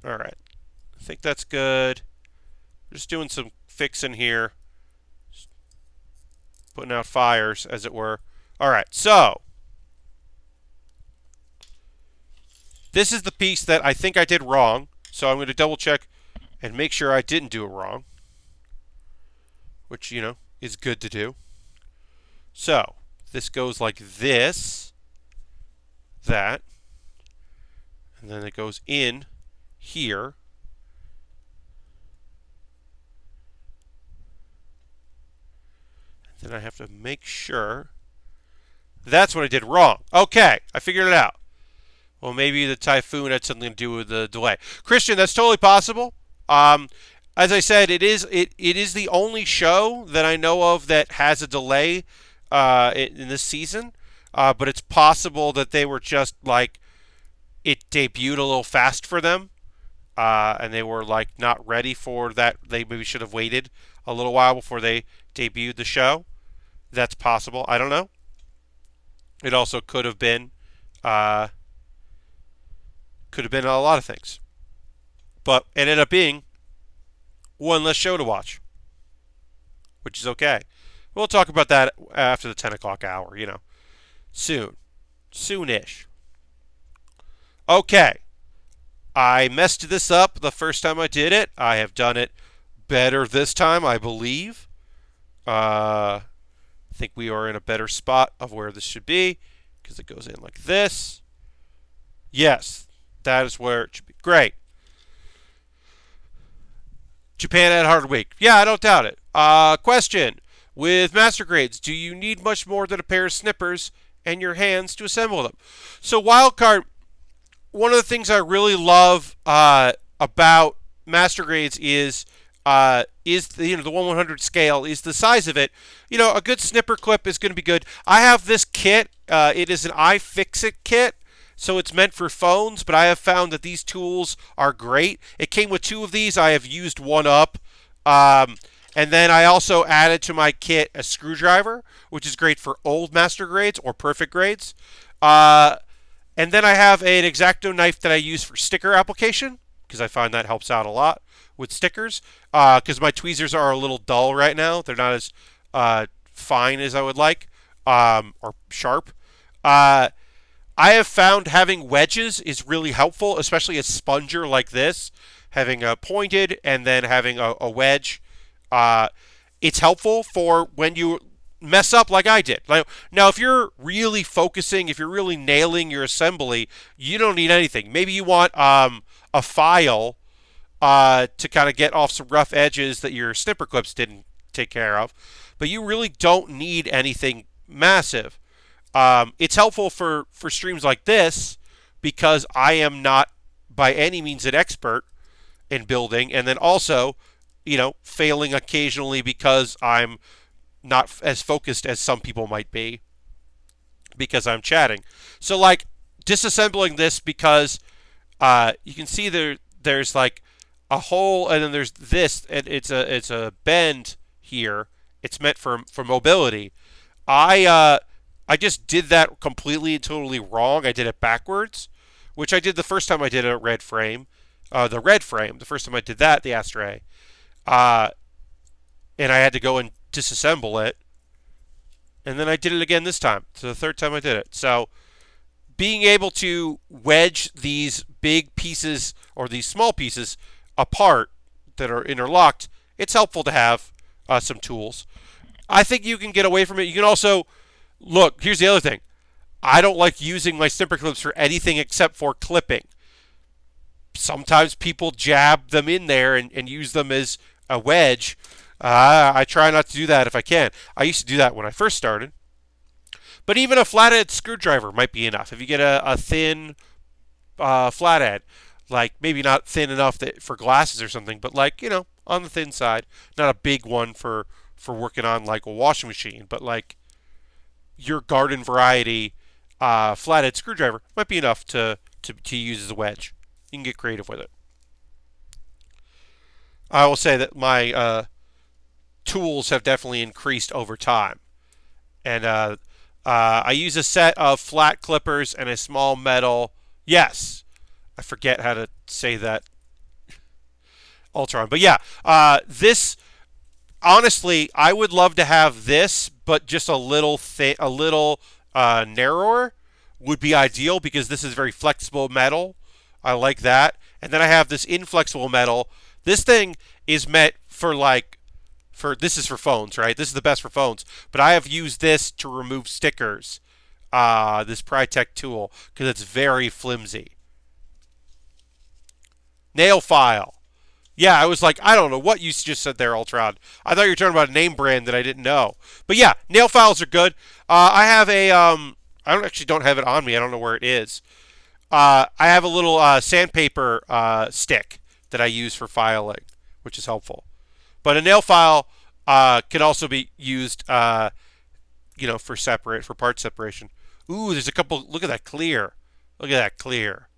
All right. I think that's good. Just doing some fixing here. Putting out fires, as it were. All right, so this is the piece that I think I did wrong. So I'm going to double check and make sure I didn't do it wrong, which, is good to do. So this goes like this, that, and then it goes in here. Then I have to make sure. That's what I did wrong. Okay, I figured it out. Well, maybe the typhoon had something to do with the delay. Christian, that's totally possible. As I said, it is the only show that I know of that has a delay in this season. But it's possible that they were just it debuted a little fast for them, and they were not ready for that. They maybe should have waited a little while before they debuted the show. That's possible. I don't know. It also could have been a lot of things. But it ended up being one less show to watch, which is okay. We'll talk about that after the 10 o'clock hour, soon. Soonish. Okay. I messed this up the first time I did it. I have done it better this time, I believe. I think we are in a better spot of where this should be because it goes in like this. Yes, that is where it should be. Great. Japan had a hard week. Yeah, I don't doubt it. Question. With master grades, do you need much more than a pair of snippers and your hands to assemble them? So wildcard, one of the things I really love about master grades is the 1/100 scale, is the size of it. A good snipper clip is going to be good. I have this kit. It is an iFixit kit, so it's meant for phones, but I have found that these tools are great. It came with 2 of these. I have used one up. And then I also added to my kit a screwdriver, which is great for old master grades or perfect grades. And then I have an X-Acto knife that I use for sticker application, because I find that helps out a lot with stickers, because my tweezers are a little dull right now. They're not as fine as I would like, or sharp. I have found having wedges is really helpful, especially a sponger like this. Having a pointed and then having a wedge. It's helpful for when you mess up like I did. Now, if you're really focusing, if you're really nailing your assembly, you don't need anything. Maybe you want a file to kind of get off some rough edges that your snipper clips didn't take care of. But you really don't need anything massive. It's helpful for streams like this because I am not by any means an expert in building, and then also, failing occasionally because I'm not as focused as some people might be because I'm chatting. So disassembling this, because you can see there's like a hole, and then there's this, and it's a bend here. It's meant for mobility. I just did that completely and totally wrong. I did it backwards, which I did the first time I did a red frame. The first time I did that, the Astray. And I had to go and disassemble it. And then I did it again this time. So the third time I did it. So being able to wedge these big pieces or these small pieces apart that are interlocked, it's helpful to have some tools. I think you can get away from it. You can also, look, here's the other thing. I don't like using my snipper clips for anything except for clipping. Sometimes people jab them in there and use them as a wedge. I try not to do that if I can. I used to do that when I first started. But even a flathead screwdriver might be enough. If you get a thin flathead, like maybe not thin enough for glasses or something, but on the thin side. Not a big one for working on like a washing machine, but like your garden variety flathead screwdriver might be enough to use as a wedge. You can get creative with it. I will say that my tools have definitely increased over time. And I use a set of flat clippers and a small metal. Yes, I forget how to say that. Ultron. But yeah, this, honestly, I would love to have this, but just a little narrower would be ideal, because this is very flexible metal. I like that. And then I have this inflexible metal. This thing is meant for this is for phones, right? This is the best for phones. But I have used this to remove stickers, this Prytech tool, because it's very flimsy. Nail file. Yeah, I was like, I don't know what you just said there, Ultron. I thought you were talking about a name brand that I didn't know. But yeah, nail files are good. I have I don't have it on me. I don't know where it is. I have a little sandpaper stick that I use for filing, which is helpful. But a nail file can also be used, for part separation. Ooh, there's a couple. Look at that clear. Look at that clear.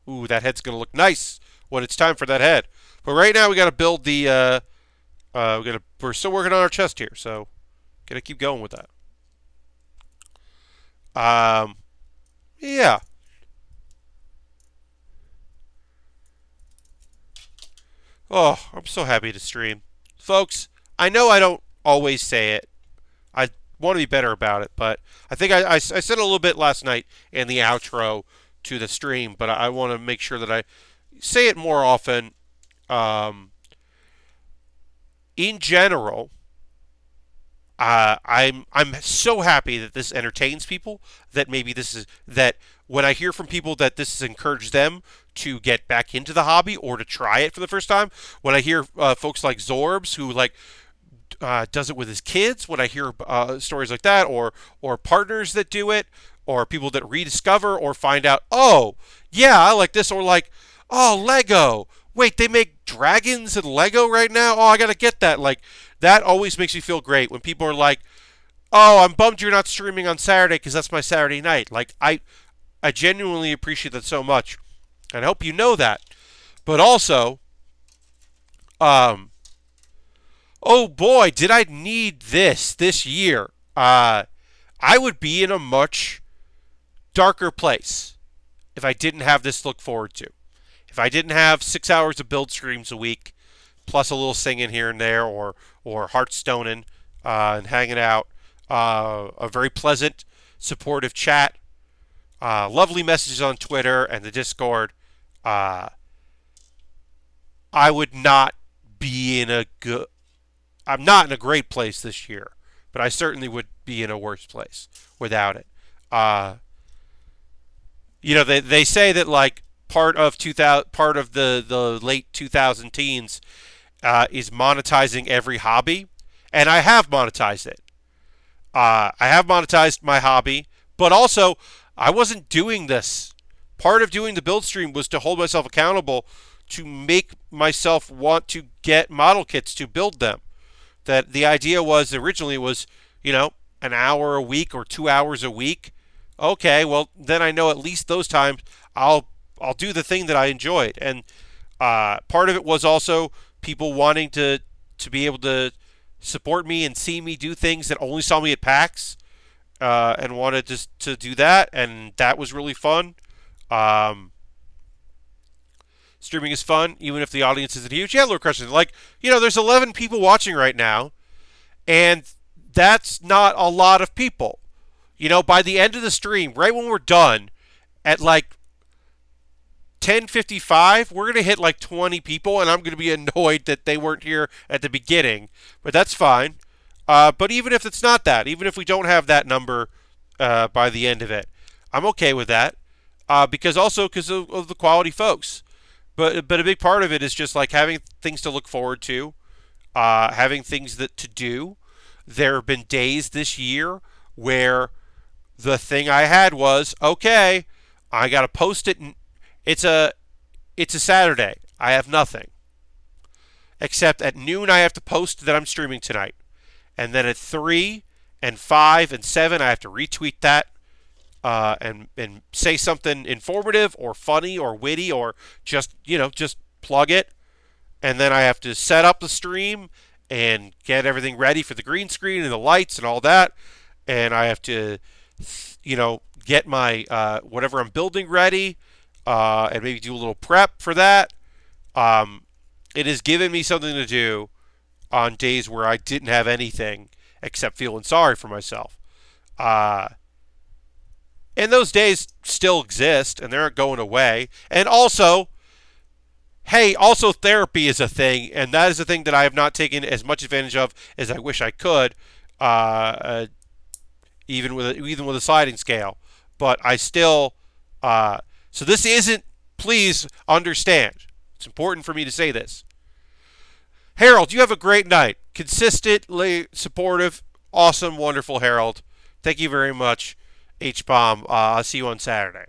Ooh, that head's gonna look nice when it's time for that head. But right now we got to build the. We're still working on our chest here, so gotta keep going with that. Yeah. Oh, I'm so happy to stream. Folks, I know I don't always say it. I want to be better about it, but I think I said a little bit last night in the outro to the stream, but I want to make sure that I say it more often. In general, I'm so happy that this entertains people, that maybe that when I hear from people that this has encouraged them to get back into the hobby or to try it for the first time. When I hear folks like Zorbs who like does it with his kids, when I hear stories like that, or partners that do it, or people that rediscover or find out, oh yeah, I like this, or like, oh, Lego. Wait, they make dragons and Lego right now? Oh, I gotta get that. Like, that always makes me feel great when people are like, oh, I'm bummed you're not streaming on Saturday because that's my Saturday night. Like, I genuinely appreciate that so much. And I hope you know that. But also, oh boy, did I need this year. I would be in a much darker place if I didn't have this to look forward to. If I didn't have 6 hours of build streams a week, plus a little singing here and there, or Hearthstoning and hanging out, a very pleasant, supportive chat, lovely messages on Twitter and the Discord, I would not be in a good. I'm not in a great place this year, but I certainly would be in a worse place without it. They say that like part of the late 2000 teens is monetizing every hobby, and I have monetized it. I have monetized my hobby, but also I wasn't doing this. Part of doing the build stream was to hold myself accountable to make myself want to get model kits to build them. That the idea was originally was, an hour a week or 2 hours a week. Okay, well then I know at least those times I'll do the thing that I enjoyed. And part of it was also people wanting to be able to support me and see me do things that only saw me at PAX and wanted to do that, and that was really fun. Streaming is fun, even if the audience isn't huge. Yeah, Lord Crushing. Like, there's 11 people watching right now, and that's not a lot of people. By the end of the stream, right when we're done, at like 10:55, we're going to hit like 20 people, and I'm going to be annoyed that they weren't here at the beginning, but that's fine. But even if it's not that, even if we don't have that number by the end of it, I'm okay with that because of the quality folks. But a big part of it is just like having things to look forward to, having things to do. There have been days this year where the thing I had was, okay, I got to post it. It's a Saturday. I have nothing. Except at noon I have to post that I'm streaming tonight. And then at 3 and 5 and 7 I have to retweet that and say something informative or funny or witty or just plug it. And then I have to set up the stream and get everything ready for the green screen and the lights and all that. And I have to, get my whatever I'm building ready and maybe do a little prep for that. It has given me something to do on days where I didn't have anything except feeling sorry for myself. And those days still exist, and they aren't going away. And also, therapy is a thing, and that is a thing that I have not taken as much advantage of as I wish I could, even with a sliding scale. But I still, so this isn't, please understand, it's important for me to say this. Harold, you have a great night. Consistently supportive, awesome, wonderful Harold. Thank you very much, H-Bomb. I'll see you on Saturday.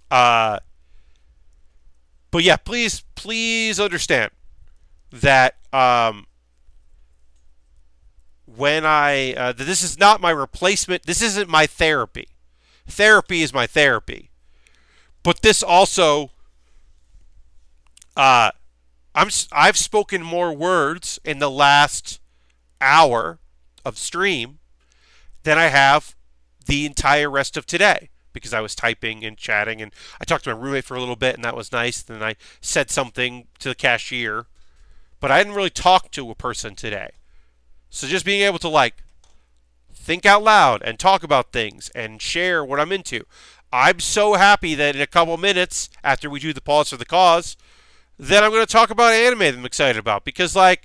But yeah, please understand that when this is not my replacement. This isn't my therapy. Therapy is my therapy. But this also, I've spoken more words in the last hour of stream than I have the entire rest of today because I was typing and chatting, and I talked to my roommate for a little bit, and that was nice. Then I said something to the cashier, but I didn't really talk to a person today. So just being able to think out loud and talk about things and share what I'm into. I'm so happy that in a couple minutes after we do the pause for the cause, then I'm going to talk about anime that I'm excited about because there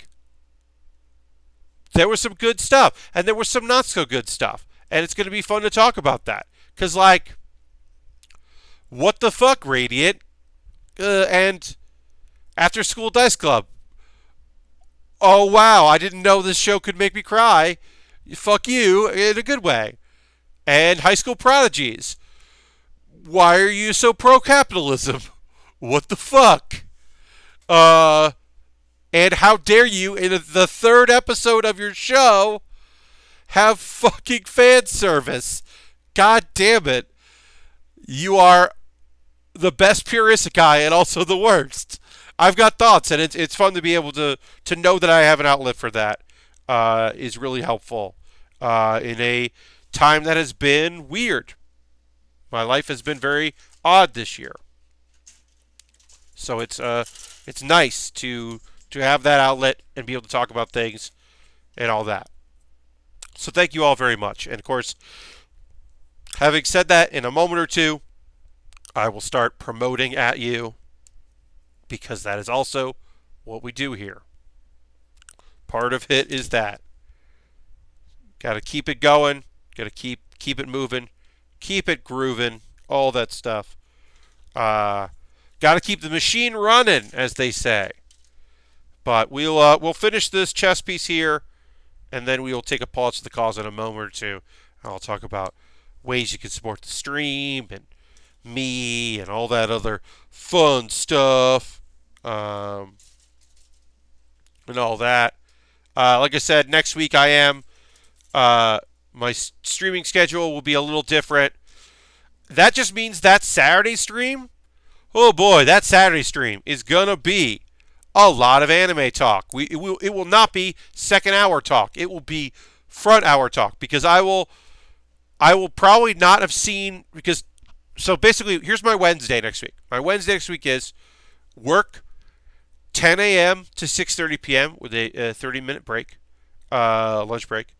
was some good stuff and there was some not so good stuff, and it's going to be fun to talk about that because what the fuck, Radiant? and After School Dice Club. Oh wow, I didn't know this show could make me cry. Fuck you in a good way. And High School Prodigies. Why are you so pro capitalism? What the fuck? And how dare you in the third episode of your show have fucking fan service? God damn it. You are the best purist guy and also the worst. I've got thoughts, and it's fun to be able to know that I have an outlet for that. Is really helpful in a time that has been weird. My life has been very odd this year, so it's nice to have that outlet and be able to talk about things and all that. So thank you all very much. And of course, having said that, in a moment or two, I will start promoting at you, because that is also what we do here. Part of it is that. Got to keep it going. Got to keep it moving. Keep it grooving. All that stuff. Got to keep the machine running, as they say. But we'll finish this chess piece here, and then we will take a pause to the cause in a moment or two. I'll talk about ways you can support the stream and me and all that other fun stuff. And all that. Like I said, next week I am. My streaming schedule will be a little different. That just means that Saturday stream, oh boy, that Saturday stream is gonna be a lot of anime talk. It will not be second hour talk. It will be front hour talk, because I will probably not have seen, because so basically here's my Wednesday next week. My Wednesday next week is work 10 a.m. to 6:30 p.m. with a 30-minute break, lunch break.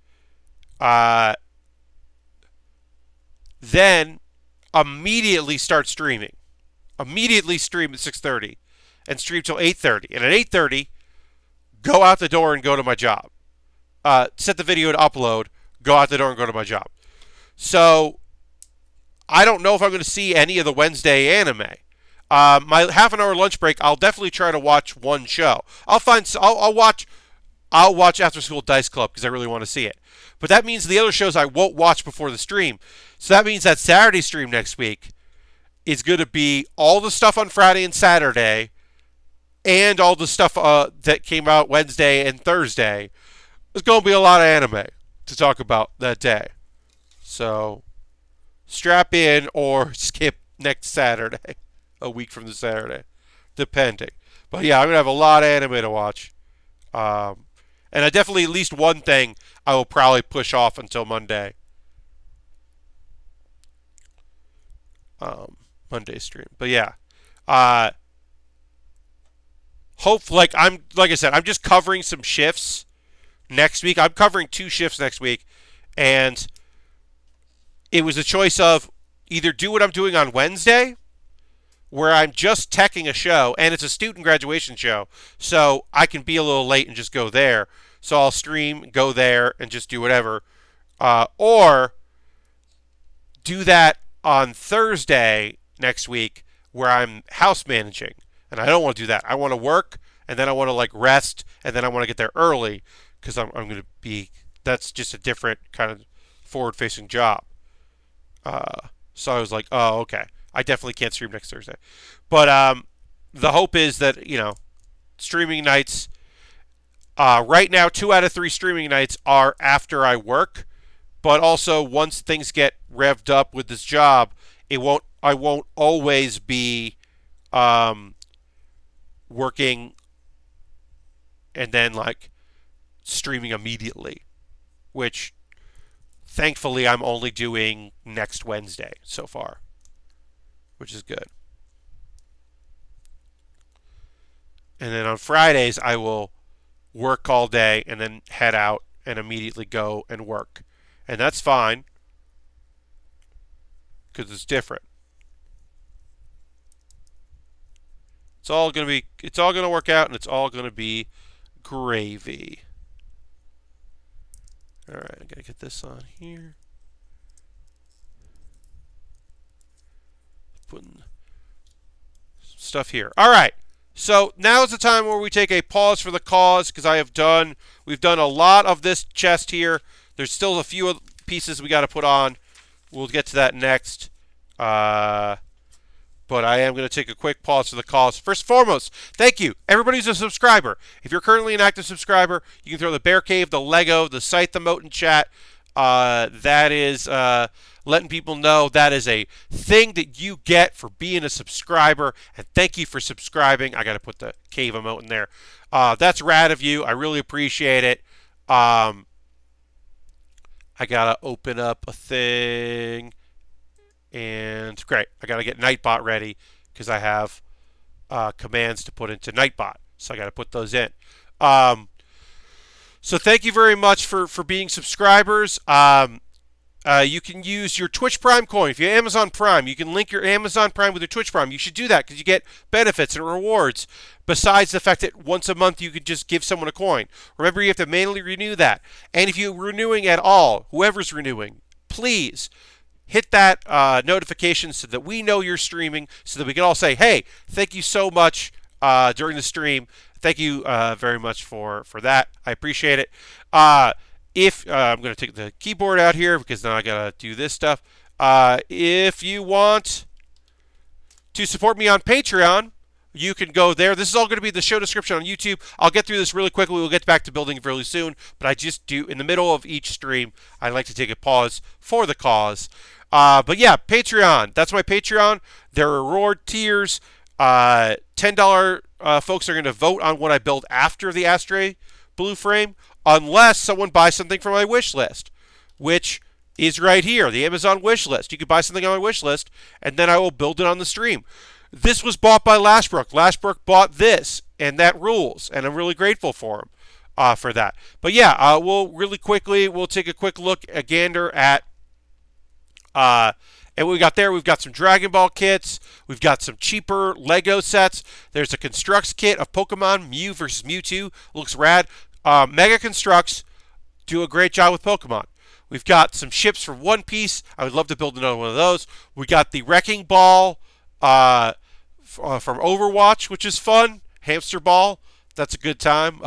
Then immediately start streaming. Immediately stream at 6:30 and stream till 8:30. And at 8:30, go out the door and go to my job. Set the video to upload, go out the door and go to my job. So I don't know if I'm going to see any of the Wednesday anime. My half an hour lunch break, I'll definitely try to watch one show. I'll watch After School Dice Club because I really want to see it. But that means the other shows I won't watch before the stream. So that means that Saturday stream next week is going to be all the stuff on Friday and Saturday, and all the stuff that came out Wednesday and Thursday. There's going to be a lot of anime to talk about that day. So strap in or skip next Saturday, a week from the Saturday, depending. But yeah, I'm going to have a lot of anime to watch. And I definitely, at least one thing, I will probably push off until Monday. Monday stream. But yeah. Like I said, I'm just covering some shifts next week. I'm covering 2 shifts next week. And it was a choice of either do what I'm doing on Wednesday, where I'm just teching a show, and it's a student graduation show, so I can be a little late and just go there. So I'll stream, go there, and just do whatever. Or do that on Thursday next week, where I'm house managing. And I don't want to do that. I want to work, and then I want to rest, and then I want to get there early, because I'm going to be, that's just a different kind of forward-facing job. So I was like, oh, okay. I definitely can't stream next Thursday. But the hope is that, streaming nights, right now, 2 out of 3 streaming nights are after I work. But also, once things get revved up with this job, I won't always be working and then streaming immediately, which thankfully I'm only doing next Wednesday so far, which is good. And then on Fridays, I will work all day and then head out and immediately go and work. And that's fine, because it's different. It's all going to work out, and it's all going to be gravy. All right, I got to get this on here. Putting some stuff here. All right. So now is the time where we take a pause for the cause because we've done a lot of this chest here. There's still a few pieces we got to put on. We'll get to that next. But I am going to take a quick pause for the cause. First and foremost, thank you. Everybody who's a subscriber. If you're currently an active subscriber, you can throw the Bear Cave, the Lego, the Scythe emote in chat. That is letting people know that is a thing that you get for being a subscriber. And thank you for subscribing. I got to put the cave emote in there. That's rad of you. I really appreciate it. I got to open up a thing. And great, I got to get Nightbot ready because I have commands to put into Nightbot. So I got to put those in. So thank you very much for being subscribers. You can use your Twitch Prime coin. If you have Amazon Prime, you can link your Amazon Prime with your Twitch Prime. You should do that because you get benefits and rewards besides the fact that once a month you could just give someone a coin. Remember, you have to manually renew that. And if you're renewing at all, whoever's renewing, please hit that notification so that we know you're streaming so that we can all say, hey, thank you so much during the stream. Thank you very much for that. I appreciate it. If I'm going to take the keyboard out here because now I got to do this stuff. If you want to support me on Patreon, you can go there. This is all going to be the show description on YouTube. I'll get through this really quickly. We'll get back to building really soon. But I just do, in the middle of each stream, I like to take a pause for the cause. But yeah, Patreon. That's my Patreon. There are reward tiers. $10 folks are going to vote on what I build after the Astray Blue frame, unless someone buys something from my wish list, which is right here, the Amazon wish list. You can buy something on my wish list, and then I will build it on the stream. This was bought by Lashbrook. Lashbrook bought this, and that rules, and I'm really grateful for him for that. But yeah, we'll take a quick look, a gander at and what we got there. We've got some Dragon Ball kits. We've got some cheaper Lego sets. There's a Constructs kit of Pokemon Mew versus Mewtwo. Looks rad. Mega Constructs do a great job with Pokemon. We've got some ships for One Piece. I would love to build another one of those. We got the Wrecking Ball from Overwatch, which is fun. Hamster Ball. That's a good time.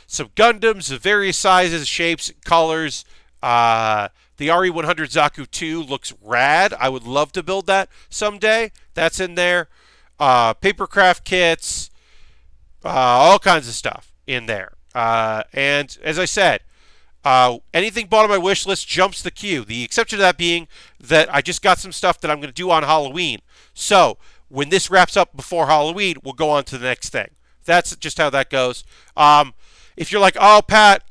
Some Gundams of various sizes, shapes, colors. The RE100 Zaku 2 looks rad. I would love to build that someday. That's in there. Papercraft kits. All kinds of stuff in there. And as I said, anything bought on my wish list jumps the queue. The exception to that being that I just got some stuff that I'm going to do on Halloween. So when this wraps up before Halloween, we'll go on to the next thing. That's just how that goes. If you're like, oh, Pat,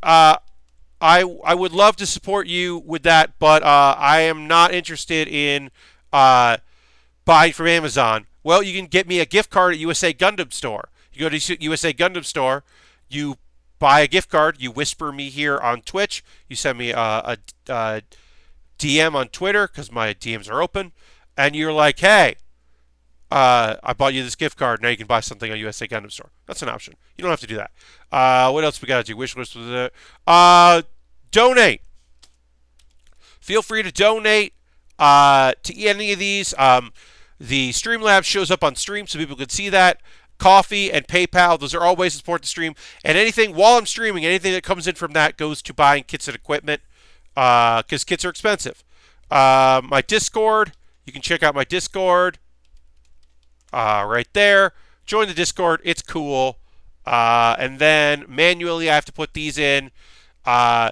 I would love to support you with that, but I am not interested in buying from Amazon. Well, you can get me a gift card at USA Gundam Store. You go to USA Gundam Store, you buy a gift card, you whisper me here on Twitch, you send me a DM on Twitter because my DMs are open, and you're like, hey, I bought you this gift card. Now you can buy something on USA Gundam Store. That's an option. You don't have to do that. What else we got to do? Wish list with it. Donate. Feel free to donate to any of these. The Streamlabs shows up on stream so people can see that. Coffee and PayPal, those are all ways to support the stream. And anything, while I'm streaming, anything that comes in from that goes to buying kits and equipment because kits are expensive. My Discord, you can check out my Discord right there. Join the Discord. It's cool. And then manually I have to put these in. I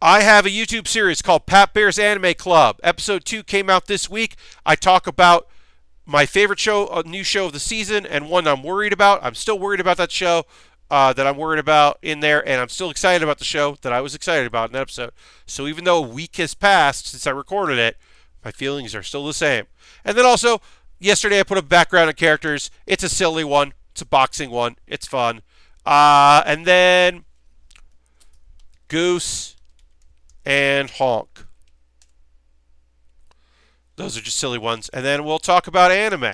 have a YouTube series called Pat Bear's Anime Club. Episode 2 came out this week. I talk about my favorite show, new show of the season, and one I'm worried about. I'm still worried about that show that I'm worried about in there, and I'm still excited about the show that I was excited about in that episode. So even though a week has passed since I recorded it, my feelings are still the same. And then also, yesterday I put a background of characters. It's a silly one. It's a boxing one. It's fun. And then Goose and Honk. Those are just silly ones. And then we'll talk about anime.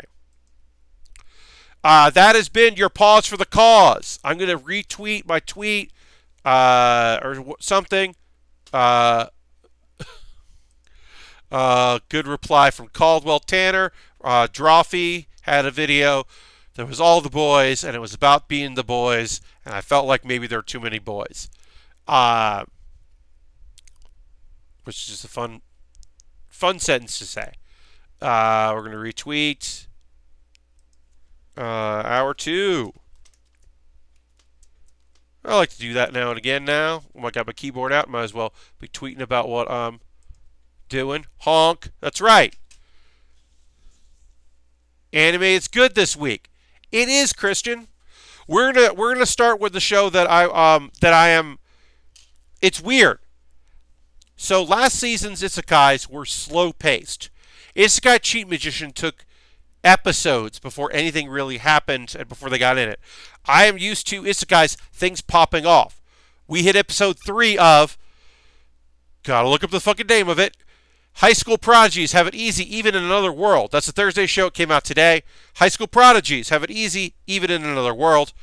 That has been your pause for the cause. I'm going to retweet my tweet or something. Good reply from Caldwell Tanner. Drawfee had a video that was all the boys, and it was about being the boys, and I felt like maybe there were too many boys. Which is just a fun sentence to say. We're going to retweet hour 2. I like to do that now and again now. I got my keyboard out. Might as well be tweeting about what I'm doing. Honk. That's right. Anime is good this week. It is, Christian. We're gonna start with the show that I am. It's weird. So last season's isekais were slow paced. Isekai Cheat Magician took episodes before anything really happened and before they got in it. I am used to isekais, things popping off. We hit episode 3 of, gotta look up the fucking name of it, High School Prodigies Have It Easy Even in Another World. That's a Thursday show. It came out today. High School Prodigies Have It Easy Even in Another World.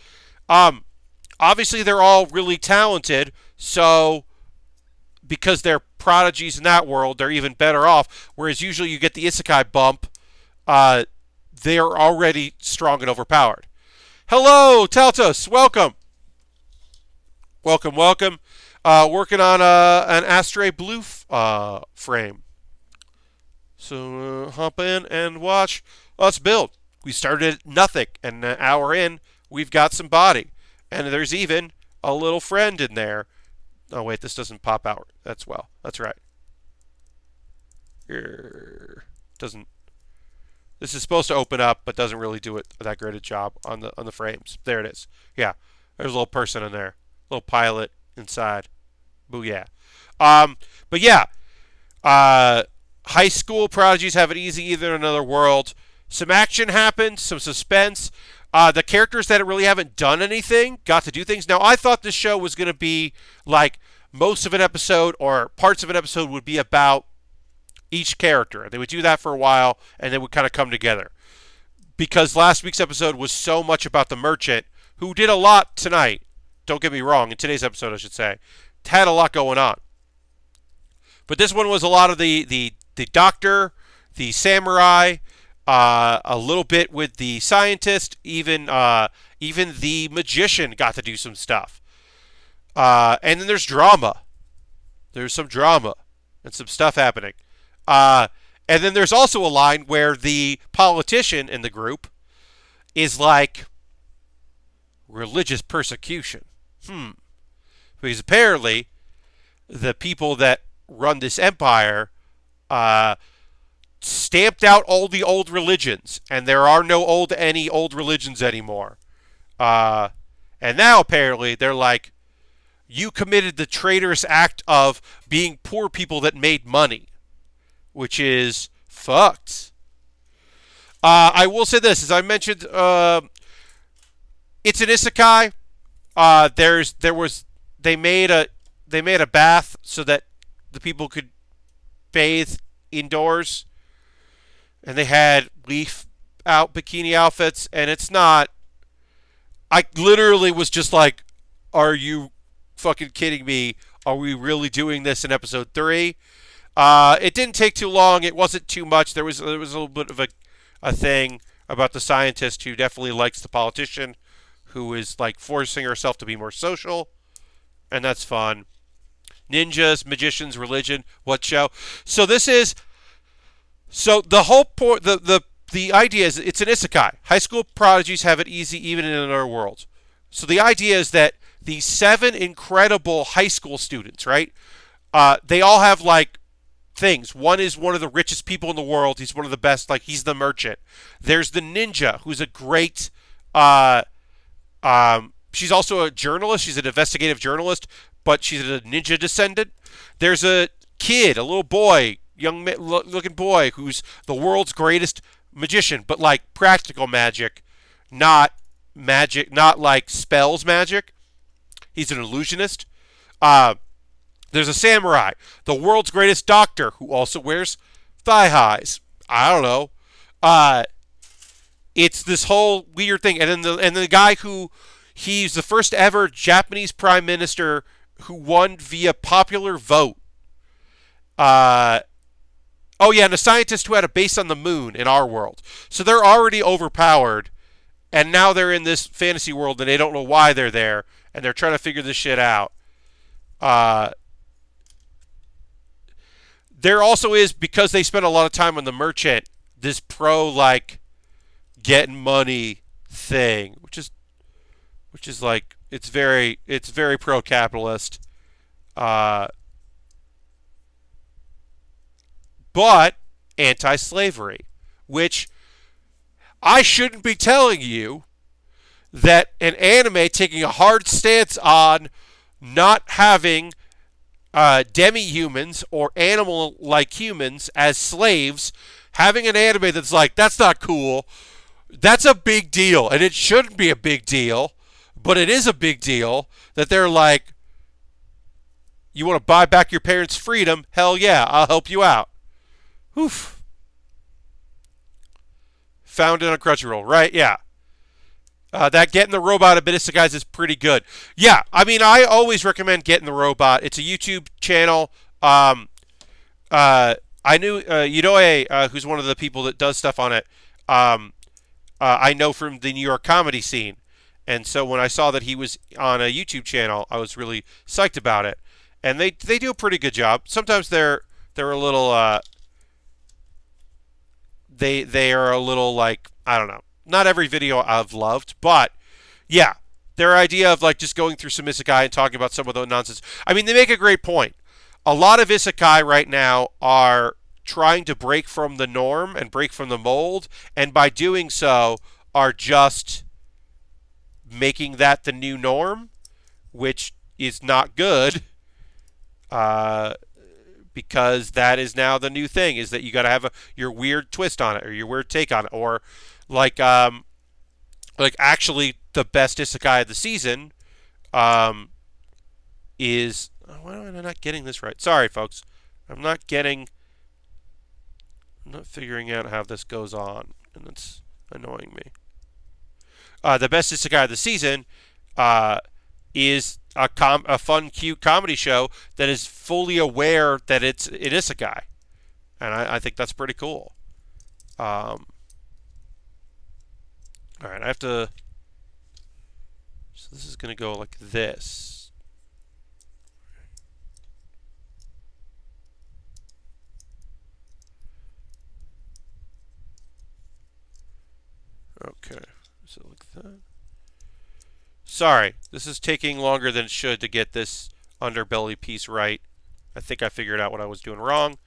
Obviously, they're all really talented, so because they're prodigies in that world, they're even better off. Whereas usually you get the isekai bump, they are already strong and overpowered. Hello, Teltos. Welcome. Welcome. Working on an Astray Blue frame. So hop in and watch us build. We started at nothing, and an hour in, we've got some body. And there's even a little friend in there. Oh, wait, this doesn't pop out. That's right. Doesn't. This is supposed to open up, but doesn't really do it that great a job on the frames. There it is. Yeah, there's a little person in there, little pilot inside. Booyah. But yeah, High School Prodigies Have It Easy Either in Another World. Some action happened, some suspense. The characters that really haven't done anything got to do things. Now, I thought this show was going to be like most of an episode or parts of an episode would be about each character. They would do that for a while, and they would kind of come together. Because last week's episode was so much about the merchant, who did a lot tonight. Don't get me wrong, in today's episode, I should say. Had a lot going on. But this one was a lot of the doctor, the samurai, a little bit with the scientist, even the magician got to do some stuff. And then there's drama. There's some drama and some stuff happening. And then there's also a line where the politician in the group is like, religious persecution. Because apparently the people that run this empire stamped out all the old religions, and there are no any old religions anymore. And now apparently they're like, you committed the traitorous act of being poor people that made money, which is fucked. I will say this, as I mentioned, it's an isekai. They made a bath so that the people could bathe indoors, and they had leaf out bikini outfits, and it's not. I literally was just like, are you fucking kidding me? Are we really doing this in episode 3? It didn't take too long. It wasn't too much. There was a little bit of a thing about the scientist who definitely likes the politician, who is like forcing herself to be more social, and that's fun. Ninjas, magicians, religion, what show? So the whole point, the idea is it's an isekai. High School Prodigies Have It Easy Even in Another World. So the idea is that these 7 incredible high school students, right? They all have like things. One is one of the richest people in the world. He's one of the best. Like, he's the merchant. There's the ninja, who's a great. She's also a journalist. She's an investigative journalist, but she's a ninja descendant. There's a kid, a little boy, young-looking boy, who's the world's greatest magician, but like practical magic, not like spells magic. He's an illusionist. There's a samurai, the world's greatest doctor, who also wears thigh highs. I don't know. It's this whole weird thing, and then the guy who he's the first ever Japanese prime minister who won via popular vote. Oh yeah, and a scientist who had a base on the moon in our world. So they're already overpowered, and now they're in this fantasy world, and they don't know why they're there, and they're trying to figure this shit out. Uh, there also is, because they spend a lot of time on the merchant, this like getting money thing, which is like it's very pro capitalist, but anti-slavery, which I shouldn't be telling you that an anime taking a hard stance on not having demi-humans or animal-like humans as slaves, having an anime that's like, that's not cool, that's a big deal. And it shouldn't be a big deal, but it is a big deal that they're like, you want to buy back your parents' freedom? Hell yeah, I'll help you out. Oof. Found it on Crunchyroll, right? Yeah. That Getting the Robot of Isekais is pretty good. Yeah, I mean, I always recommend Getting the Robot. It's a YouTube channel. I knew Yudoe, who's one of the people that does stuff on it. I know from the New York comedy scene, and so when I saw that he was on a YouTube channel, I was really psyched about it. And they do a pretty good job. Sometimes they're a little they are a little like, I don't know. Not every video I've loved, but yeah, their idea of like just going through some isekai and talking about some of the nonsense. I mean, they make a great point. A lot of isekai right now are trying to break from the norm and break from the mold, and by doing so are just making that the new norm, which is not good, because that is now the new thing, is that you got to have your weird twist on it, or your weird take on it, or like actually the best isekai of the season is, why am I not getting this right? Sorry, folks. I'm not figuring out how this goes on, and it's annoying me. The best isekai of the season is a fun, cute comedy show that is fully aware that it's an isekai, and I think that's pretty cool. All right, I have to. So this is going to go like this. Okay, so like that. Sorry, this is taking longer than it should to get this underbelly piece right. I think I figured out what I was doing wrong,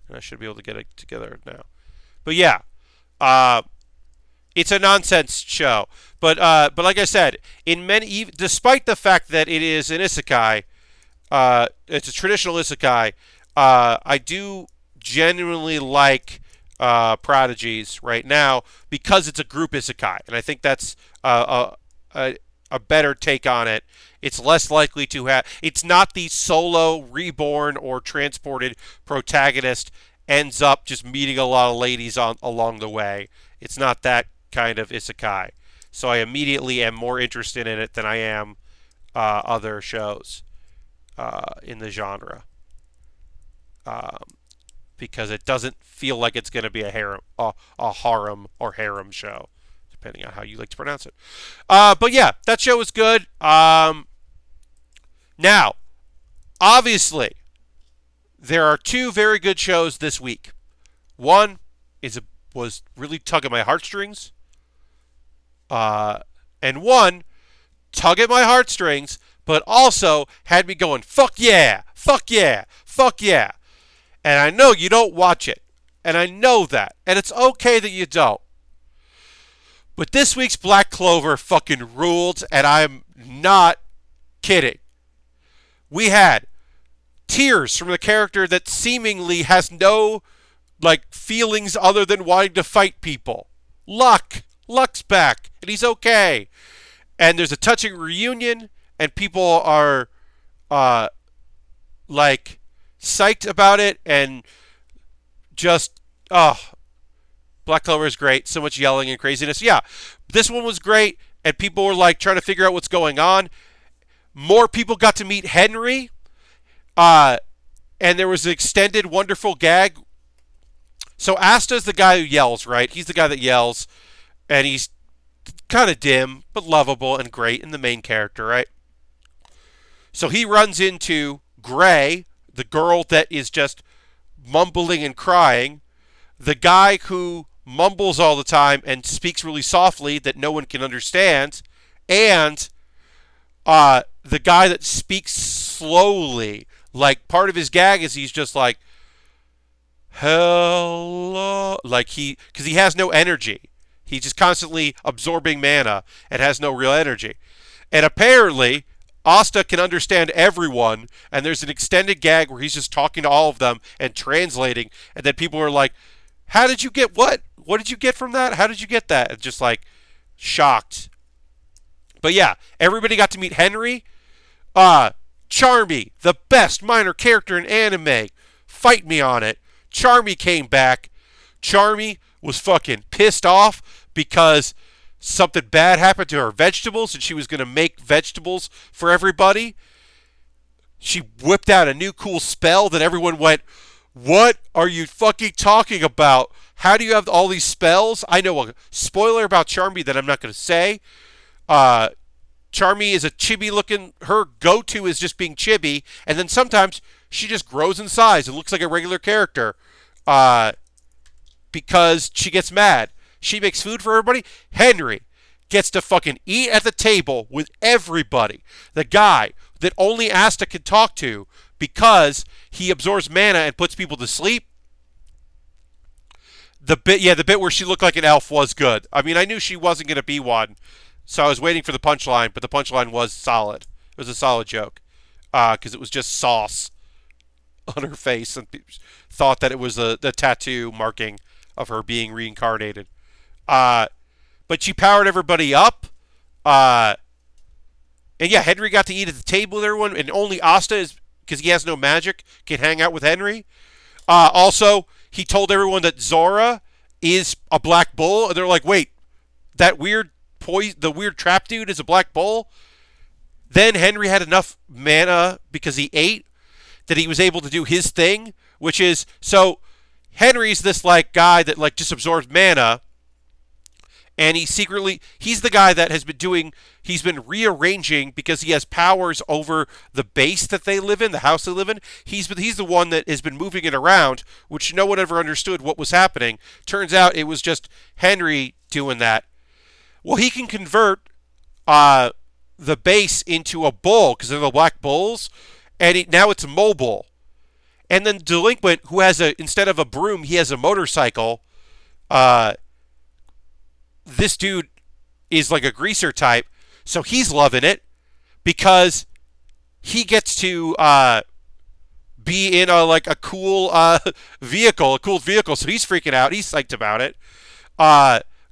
and I should be able to get it together now. But yeah, it's a nonsense show. But like I said, despite the fact that it is an isekai, it's a traditional isekai, I do genuinely like Prodigies right now because it's a group isekai, and I think that's a better take on it. It's less likely to have. It's not the solo, reborn, or transported protagonist ends up just meeting a lot of ladies along the way. It's not that kind of isekai. So I immediately am more interested in it than I am other shows in the genre. Because it doesn't feel like it's going to be a harem or harem show, depending on how you like to pronounce it. But yeah, that show was good. Now, obviously, there are two very good shows this week. One was really tugging my heartstrings. And one tug at my heartstrings, but also had me going, fuck yeah, fuck yeah, fuck yeah. And I know you don't watch it. And I know that. And it's okay that you don't. But this week's Black Clover fucking ruled, and I'm not kidding. We had tears from the character that seemingly has no feelings other than wanting to fight people. Luck's back, and he's okay. And there's a touching reunion, and people are psyched about it, and just Black Clover is great. So much yelling and craziness. Yeah, this one was great, and people were trying to figure out what's going on. More people got to meet Henry, and there was an extended wonderful gag So Asta's the guy who yells, right? He's the guy that yells, and he's kind of dim, but lovable and great, and the main character, right? So he runs into Gray, the girl that is just mumbling and crying, the guy who mumbles all the time and speaks really softly that no one can understand, and the guy that speaks slowly. Like, part of his gag is he's just like, hello, like because he has no energy. He's just constantly absorbing mana and has no real energy. And apparently, Asta can understand everyone, and there's an extended gag where he's just talking to all of them and translating, and then people are like, how did you get what? What did you get from that? How did you get that? And just like, shocked. But yeah, everybody got to meet Henry. Charmy, the best minor character in anime. Fight me on it. Charmy came back. Charmy was fucking pissed off because something bad happened to her vegetables and she was going to make vegetables for everybody. She whipped out a new cool spell that everyone went, what are you fucking talking about? How do you have all these spells? I know a spoiler about Charmy that I'm not going to say. Charmy is a chibi-looking... Her go-to is just being chibi, and then sometimes she just grows in size and looks like a regular character because she gets mad. She makes food for everybody. Henry gets to fucking eat at the table with everybody. The guy that only Asta can talk to because he absorbs mana and puts people to sleep. The bit where she looked like an elf was good. I mean, I knew she wasn't going to be one, so I was waiting for the punchline, but the punchline was solid. It was a solid joke because it was just sauce on her face and thought that it was the tattoo marking of her being reincarnated. But she powered everybody up. And yeah, Henry got to eat at the table with everyone, and only Asta, is because he has no magic, can hang out with Henry. Also, he told everyone that Zora is a black bull, and they're like, wait, that weird the weird trap dude is a black bull? Then Henry had enough mana because he ate that he was able to do his thing, which is, so Henry's this like guy that like just absorbs mana, and he's the guy that he's been rearranging because he has powers over the base that they live in, the house they live in. He's the one that has been moving it around, which no one ever understood what was happening. Turns out it was just Henry doing that. Well, he can convert the base into a bull because they're the black bulls, and now it's mobile. And then Delinquent, who has instead of a broom, he has a motorcycle. This dude is like a greaser type, so he's loving it because he gets to be in a cool vehicle, so he's freaking out. He's psyched about it.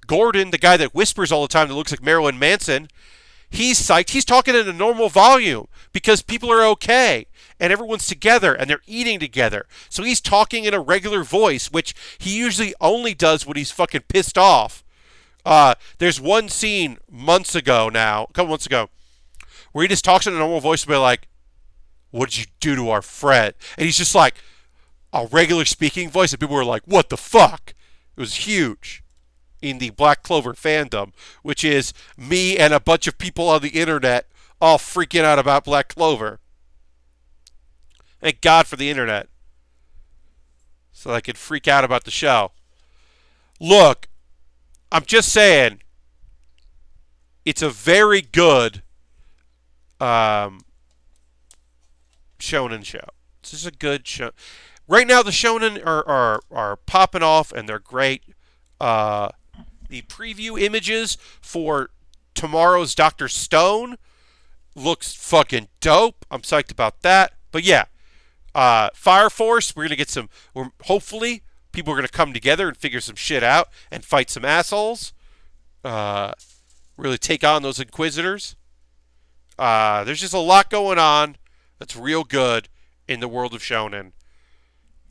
Gordon, the guy that whispers all the time that looks like Marilyn Manson, he's psyched. He's talking in a normal volume because people are okay and everyone's together and they're eating together. So he's talking in a regular voice, which he usually only does when he's fucking pissed off. There's one scene a couple months ago, where he just talks in a normal voice and be like, what did you do to our friend? And he's just like a regular speaking voice, and people were like, what the fuck? It was huge in the Black Clover fandom, which is me and a bunch of people on the internet all freaking out about Black Clover. Thank God for the internet, so I could freak out about the show. Look, I'm just saying, it's a very good shonen show. This is a good show. Right now, the shonen are popping off, and they're great. The preview images for tomorrow's Dr. Stone looks fucking dope. I'm psyched about that. But yeah, Fire Force, we're going to get hopefully, people are going to come together and figure some shit out and fight some assholes. Really take on those Inquisitors. There's just a lot going on that's real good in the world of shonen.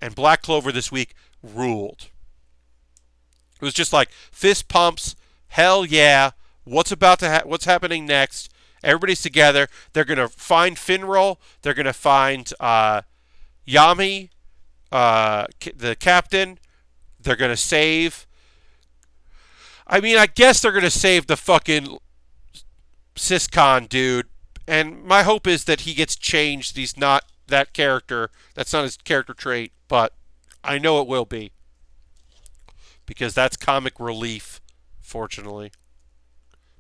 And Black Clover this week ruled. It was just like fist pumps. Hell yeah! What's happening next? Everybody's together. They're gonna find Finral. They're gonna find Yami, the captain. They're going to save. I mean, I guess they're going to save the fucking Siscon dude. And my hope is that he gets changed. He's not that character. That's not his character trait. But I know it will be. Because that's comic relief, fortunately.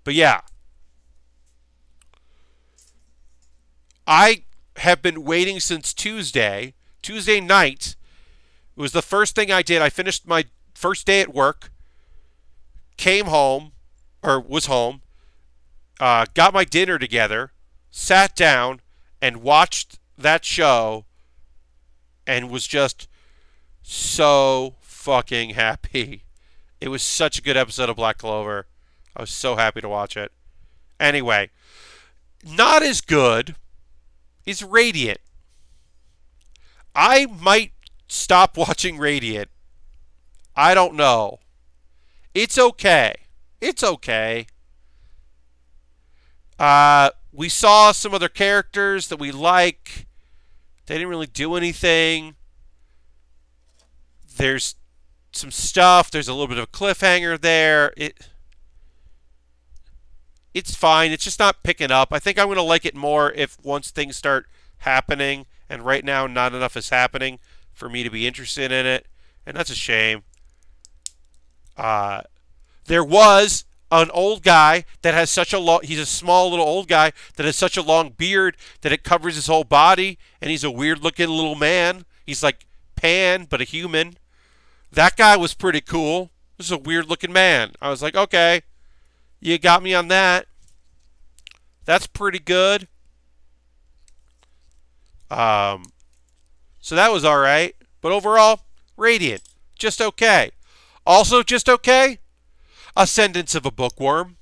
But yeah. I have been waiting since Tuesday night. It was the first thing I did. I finished my first day at work, came home, or was home, got my dinner together, sat down, and watched that show, and was just so fucking happy. It was such a good episode of Black Clover. I was so happy to watch it. Anyway, not as good is Radiant. I might stop watching Radiant. I don't know. It's okay. It's okay. We saw some other characters that we like. They didn't really do anything. There's some stuff. There's a little bit of a cliffhanger there. It's fine. It's just not picking up. I think I'm going to like it more if once things start happening. And right now, not enough is happening for me to be interested in it. And that's a shame. There was an old guy that has such a long... He's a small little old guy that has such a long beard that it covers his whole body. And he's a weird-looking little man. He's like Pan, but a human. That guy was pretty cool. This is a weird-looking man. I was like, okay. You got me on that. That's pretty good. So that was alright. But overall, Radiant. Just okay. Also just okay, Ascendance of a Bookworm.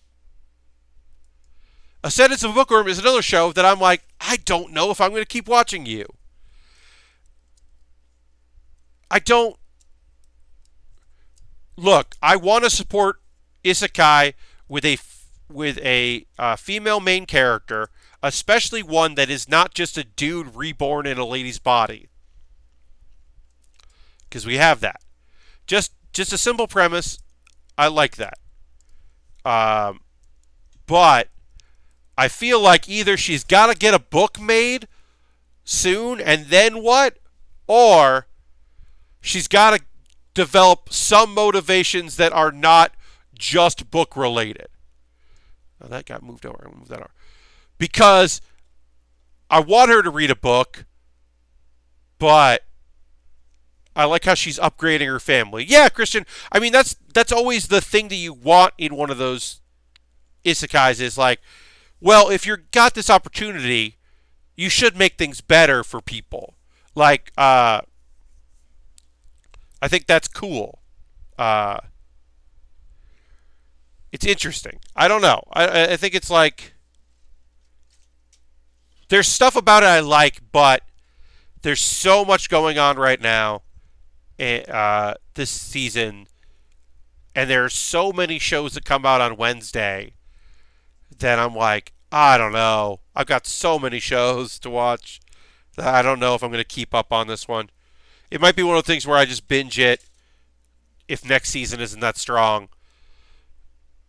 Ascendance of a Bookworm is another show that I'm like, I don't know if I'm going to keep watching you. I don't... Look, I want to support isekai with a female main character, especially one that is not just a dude reborn in a lady's body. Because we have that. Just a simple premise. I like that. But I feel like either she's got to get a book made soon, and then what? Or she's got to develop some motivations that are not just book related. Oh, that got moved over. I'm going to move that over. Because I want her to read a book, but I like how she's upgrading her family. Yeah, Christian. I mean, that's always the thing that you want in one of those isekais is like, well, if you've got this opportunity, you should make things better for people. Like, I think that's cool. It's interesting. I don't know. I think it's like, there's stuff about it I like, but there's so much going on right now this season, and there's so many shows that come out on Wednesday that I'm like, I don't know. I've got so many shows to watch that I don't know if I'm going to keep up on this one. It might be one of the things where I just binge it if next season isn't that strong,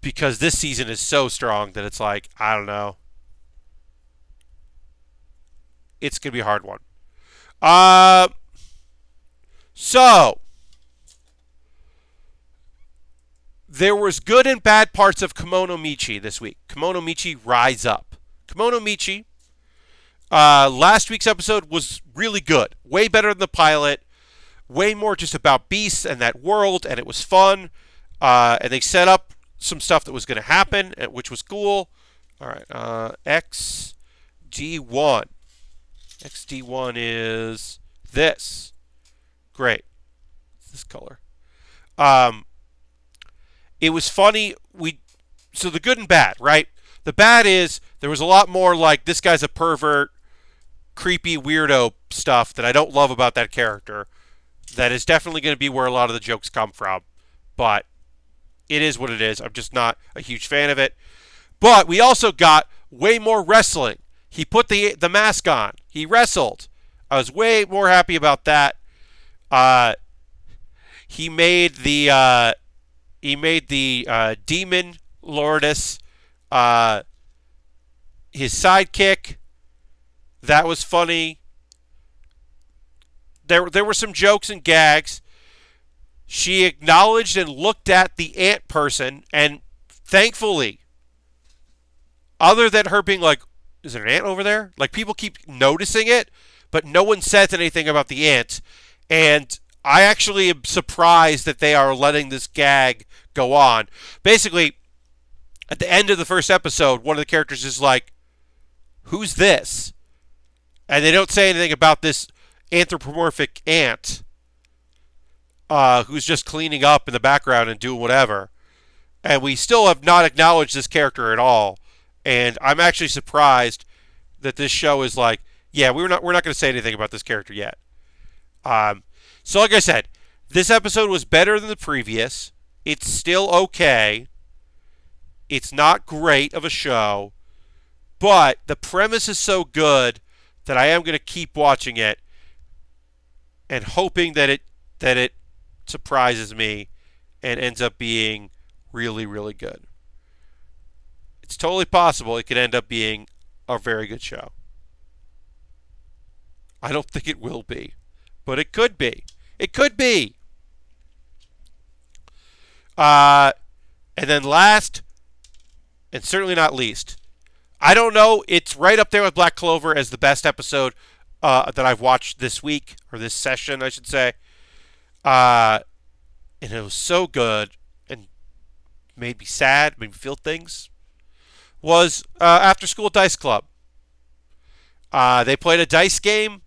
because this season is so strong that it's like, I don't know. It's going to be a hard one. So, there was good and bad parts of Kemono Michi this week. Kemono Michi Rise Up. Kemono Michi, last week's episode was really good. Way better than the pilot. Way more just about beasts and that world, and it was fun. And they set up some stuff that was going to happen, which was cool. All right, XD1. XD1 is this. Great. This color. It was funny. So the good and bad, right? The bad is there was a lot more like this guy's a pervert, creepy weirdo stuff that I don't love about that character. That is definitely going to be where a lot of the jokes come from. But it is what it is. I'm just not a huge fan of it. But we also got way more wrestling. He put the mask on. He wrestled. I was way more happy about that. he made the demon Lourdes his sidekick. That was funny. There were some jokes and gags. She acknowledged and looked at the ant person, and thankfully, other than her being like, is there an ant over there? Like, people keep noticing it, but no one says anything about the ant. And I actually am surprised that they are letting this gag go on. Basically, at the end of the first episode, one of the characters is like, who's this? And they don't say anything about this anthropomorphic ant who's just cleaning up in the background and doing whatever. And we still have not acknowledged this character at all. And I'm actually surprised that this show is like, yeah, we're not going to say anything about this character yet. So like I said, this episode was better than the previous. It's still okay. It's not great of a show, but the premise is so good that I am going to keep watching it and hoping that it surprises me and ends up being really, really good. It's totally possible it could end up being a very good show. I don't think it will be, but it could be. It could be. And then last, and certainly not least, I don't know, it's right up there with Black Clover as the best episode that I've watched this week, or this session, I should say. And it was so good and made me sad, made me feel things. Was After School Dice Club. They played a dice game.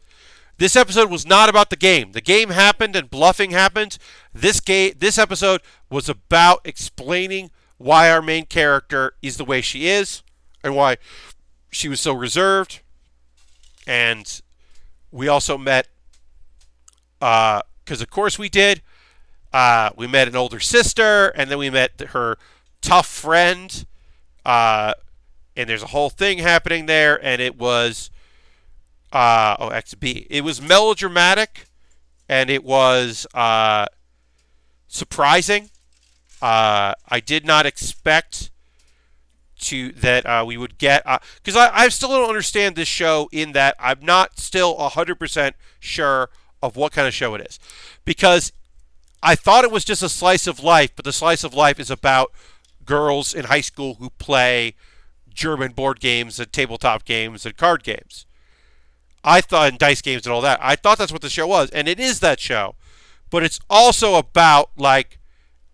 This episode was not about the game. The game happened and bluffing happened. This episode was about explaining why our main character is the way she is and why she was so reserved. And we also met, because of course we did, we met an older sister, and then we met her tough friend, and there's a whole thing happening there, and it was, XB. It was melodramatic, and it was surprising. I did not expect that we would get, because I still don't understand this show in that I'm not still 100% sure of what kind of show it is, because I thought it was just a slice of life, but the slice of life is about girls in high school who play German board games and tabletop games and card games. I thought, and dice games and all that. I thought that's what the show was, and it is that show. But it's also about, like,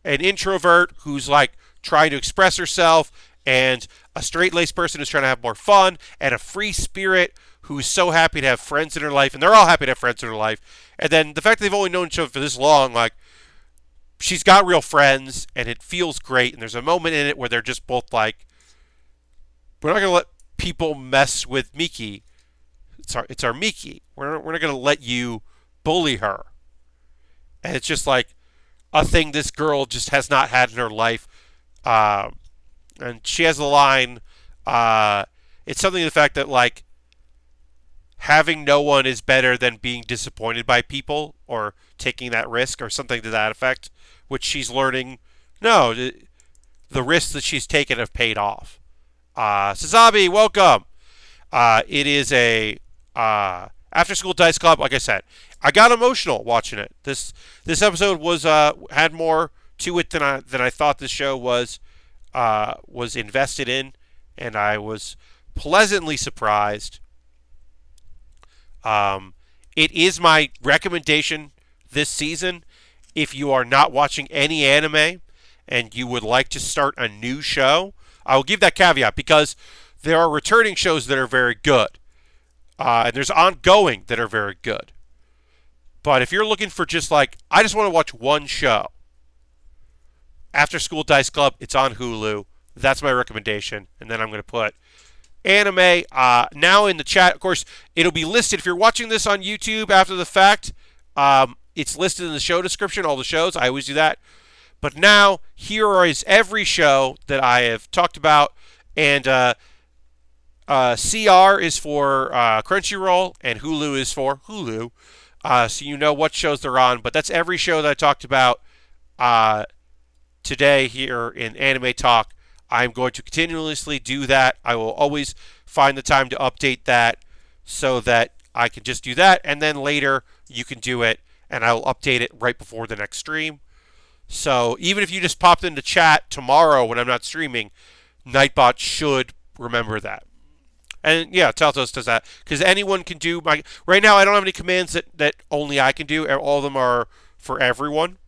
an introvert who's, like, trying to express herself, and a straight-laced person who's trying to have more fun, and a free spirit who's so happy to have friends in her life, and they're all happy to have friends in her life. And then the fact that they've only known each other for this long, like, she's got real friends, and it feels great, and there's a moment in it where they're just both like, we're not going to let people mess with Michi. It's our Michi. We're not going to let you bully her. And it's just like a thing this girl just has not had in her life. And she has a line, it's something to the fact that, like, having no one is better than being disappointed by people or taking that risk or something to that effect, which she's learning. No, the risks that she's taken have paid off. Sazabi, welcome. It is a After School Dice Club. Like I said, I got emotional watching it. This episode was had more to it than I thought this show was invested in, and I was pleasantly surprised. It is my recommendation this season if you are not watching any anime and you would like to start a new show. I will give that caveat because there are returning shows that are very good. And there's ongoing that are very good. But if you're looking for just like, I just want to watch one show, After School Dice Club, it's on Hulu. That's my recommendation. And then I'm going to put anime now in the chat. Of course, it'll be listed. If you're watching this on YouTube after the fact, it's listed in the show description, all the shows. I always do that. But now, here is every show that I have talked about. And CR is for Crunchyroll, and Hulu is for Hulu. so you know what shows they're on. But that's every show that I talked about uh, today here in Anime Talk. I'm going to continuously do that. I will always find the time to update that so that I can just do that, and then later you can do it, and I'll update it right before the next stream. So even if you just popped into chat tomorrow when I'm not streaming, Nightbot should remember that. And yeah, Teltos does that because anyone can do my. Right now, I don't have any commands that only I can do. All of them are for everyone,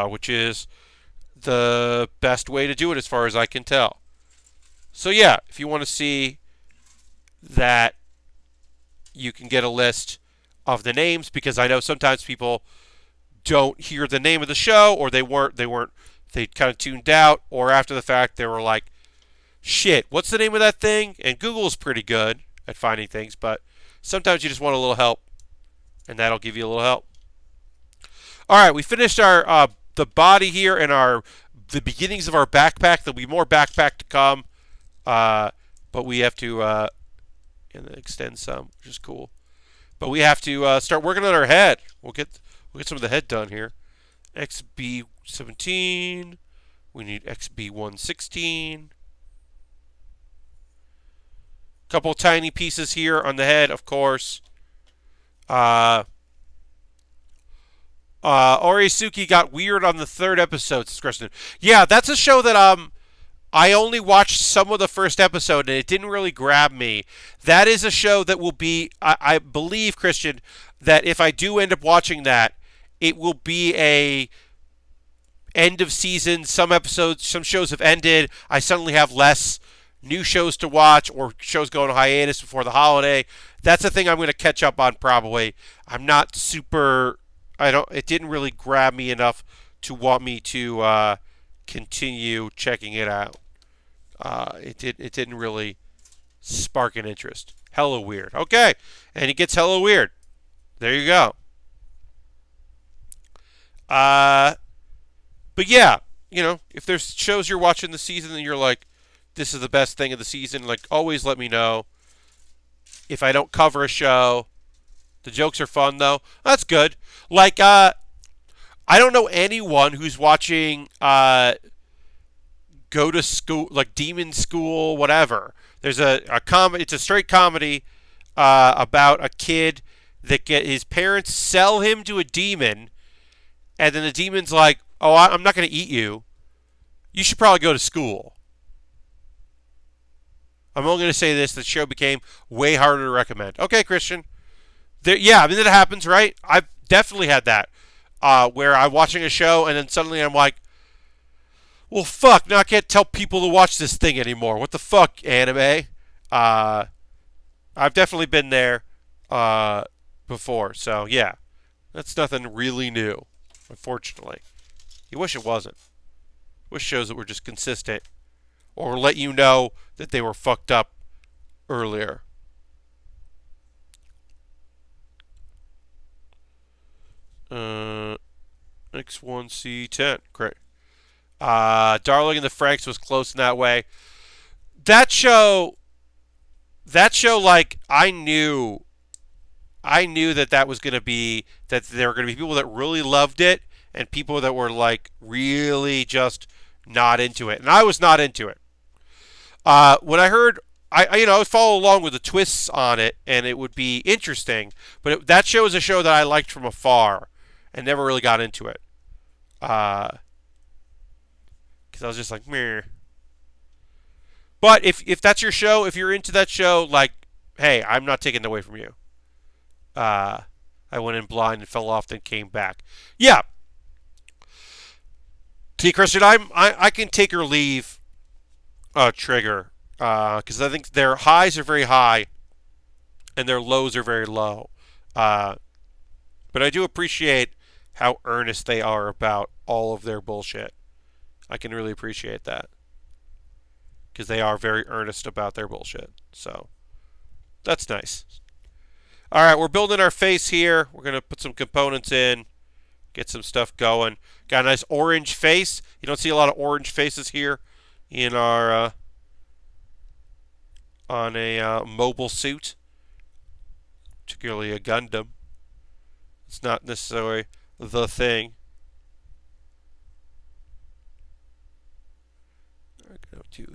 which is the best way to do it as far as I can tell. So yeah, if you want to see that, you can get a list of the names because I know sometimes people don't hear the name of the show, or they kind of tuned out, or after the fact they were like, shit, what's the name of that thing? And Google's pretty good at finding things, but sometimes you just want a little help, and that'll give you a little help. All right, we finished our the body here and the beginnings of our backpack. There'll be more backpack to come, but we have to extend some, which is cool. But we have to start working on our head. We'll get some of the head done here. XB17. We need XB116. Couple tiny pieces here on the head, of course. Orisuki got weird on the 3rd episode, says Kristen. Yeah, that's a show that I only watched some of the first episode, and it didn't really grab me. That is a show that will be, I believe, Christian, that if I do end up watching that, it will be a end of season. Some shows have ended. I suddenly have less new shows to watch, or shows go on hiatus before the holiday. That's the thing I'm going to catch up on probably. I'm not super. It didn't really grab me enough to want me to continue checking it out. It didn't really spark an interest. Hella weird. Okay, and it gets hella weird. There you go. But yeah, if there's shows you're watching this season and you're like, this is the best thing of the season, like, always let me know. If I don't cover a show, the jokes are fun though. That's good. Like, I don't know anyone who's watching go to school, like Demon School, whatever. There's a comedy. It's a straight comedy about a kid that his parents sell him to a demon, and then the demon's like, "Oh, I'm not going to eat you. You should probably go to school." I'm only going to say this: the show became way harder to recommend. Okay, Christian. Yeah, I mean that happens, right? I've definitely had that, where I'm watching a show and then suddenly I'm like, well, fuck, now I can't tell people to watch this thing anymore. What the fuck, anime? I've definitely been there before, so yeah. That's nothing really new, unfortunately. You wish it wasn't. Wish shows that were just consistent, or let you know that they were fucked up earlier. X1C10, great. Darling in the Franxx was close in that way. That show, like, I knew that was going to be, that there were going to be people that really loved it and people that were, like, really just not into it. And I was not into it. When I heard, I would follow along with the twists on it, and it would be interesting. But that show is a show that I liked from afar and never really got into it. Because I was just like, meh. But if that's your show, if you're into that show, like, hey, I'm not taking it away from you. I went in blind and fell off, then came back. Yeah. T. Christian, I can take or leave Trigger. Because I think their highs are very high and their lows are very low. But I do appreciate how earnest they are about all of their bullshit. I can really appreciate that. Because they are very earnest about their bullshit. So, that's nice. Alright, we're building our face here. We're going to put some components in. Get some stuff going. Got a nice orange face. You don't see a lot of orange faces here in our... on a mobile suit. Particularly a Gundam. It's not necessarily the thing. I'm going to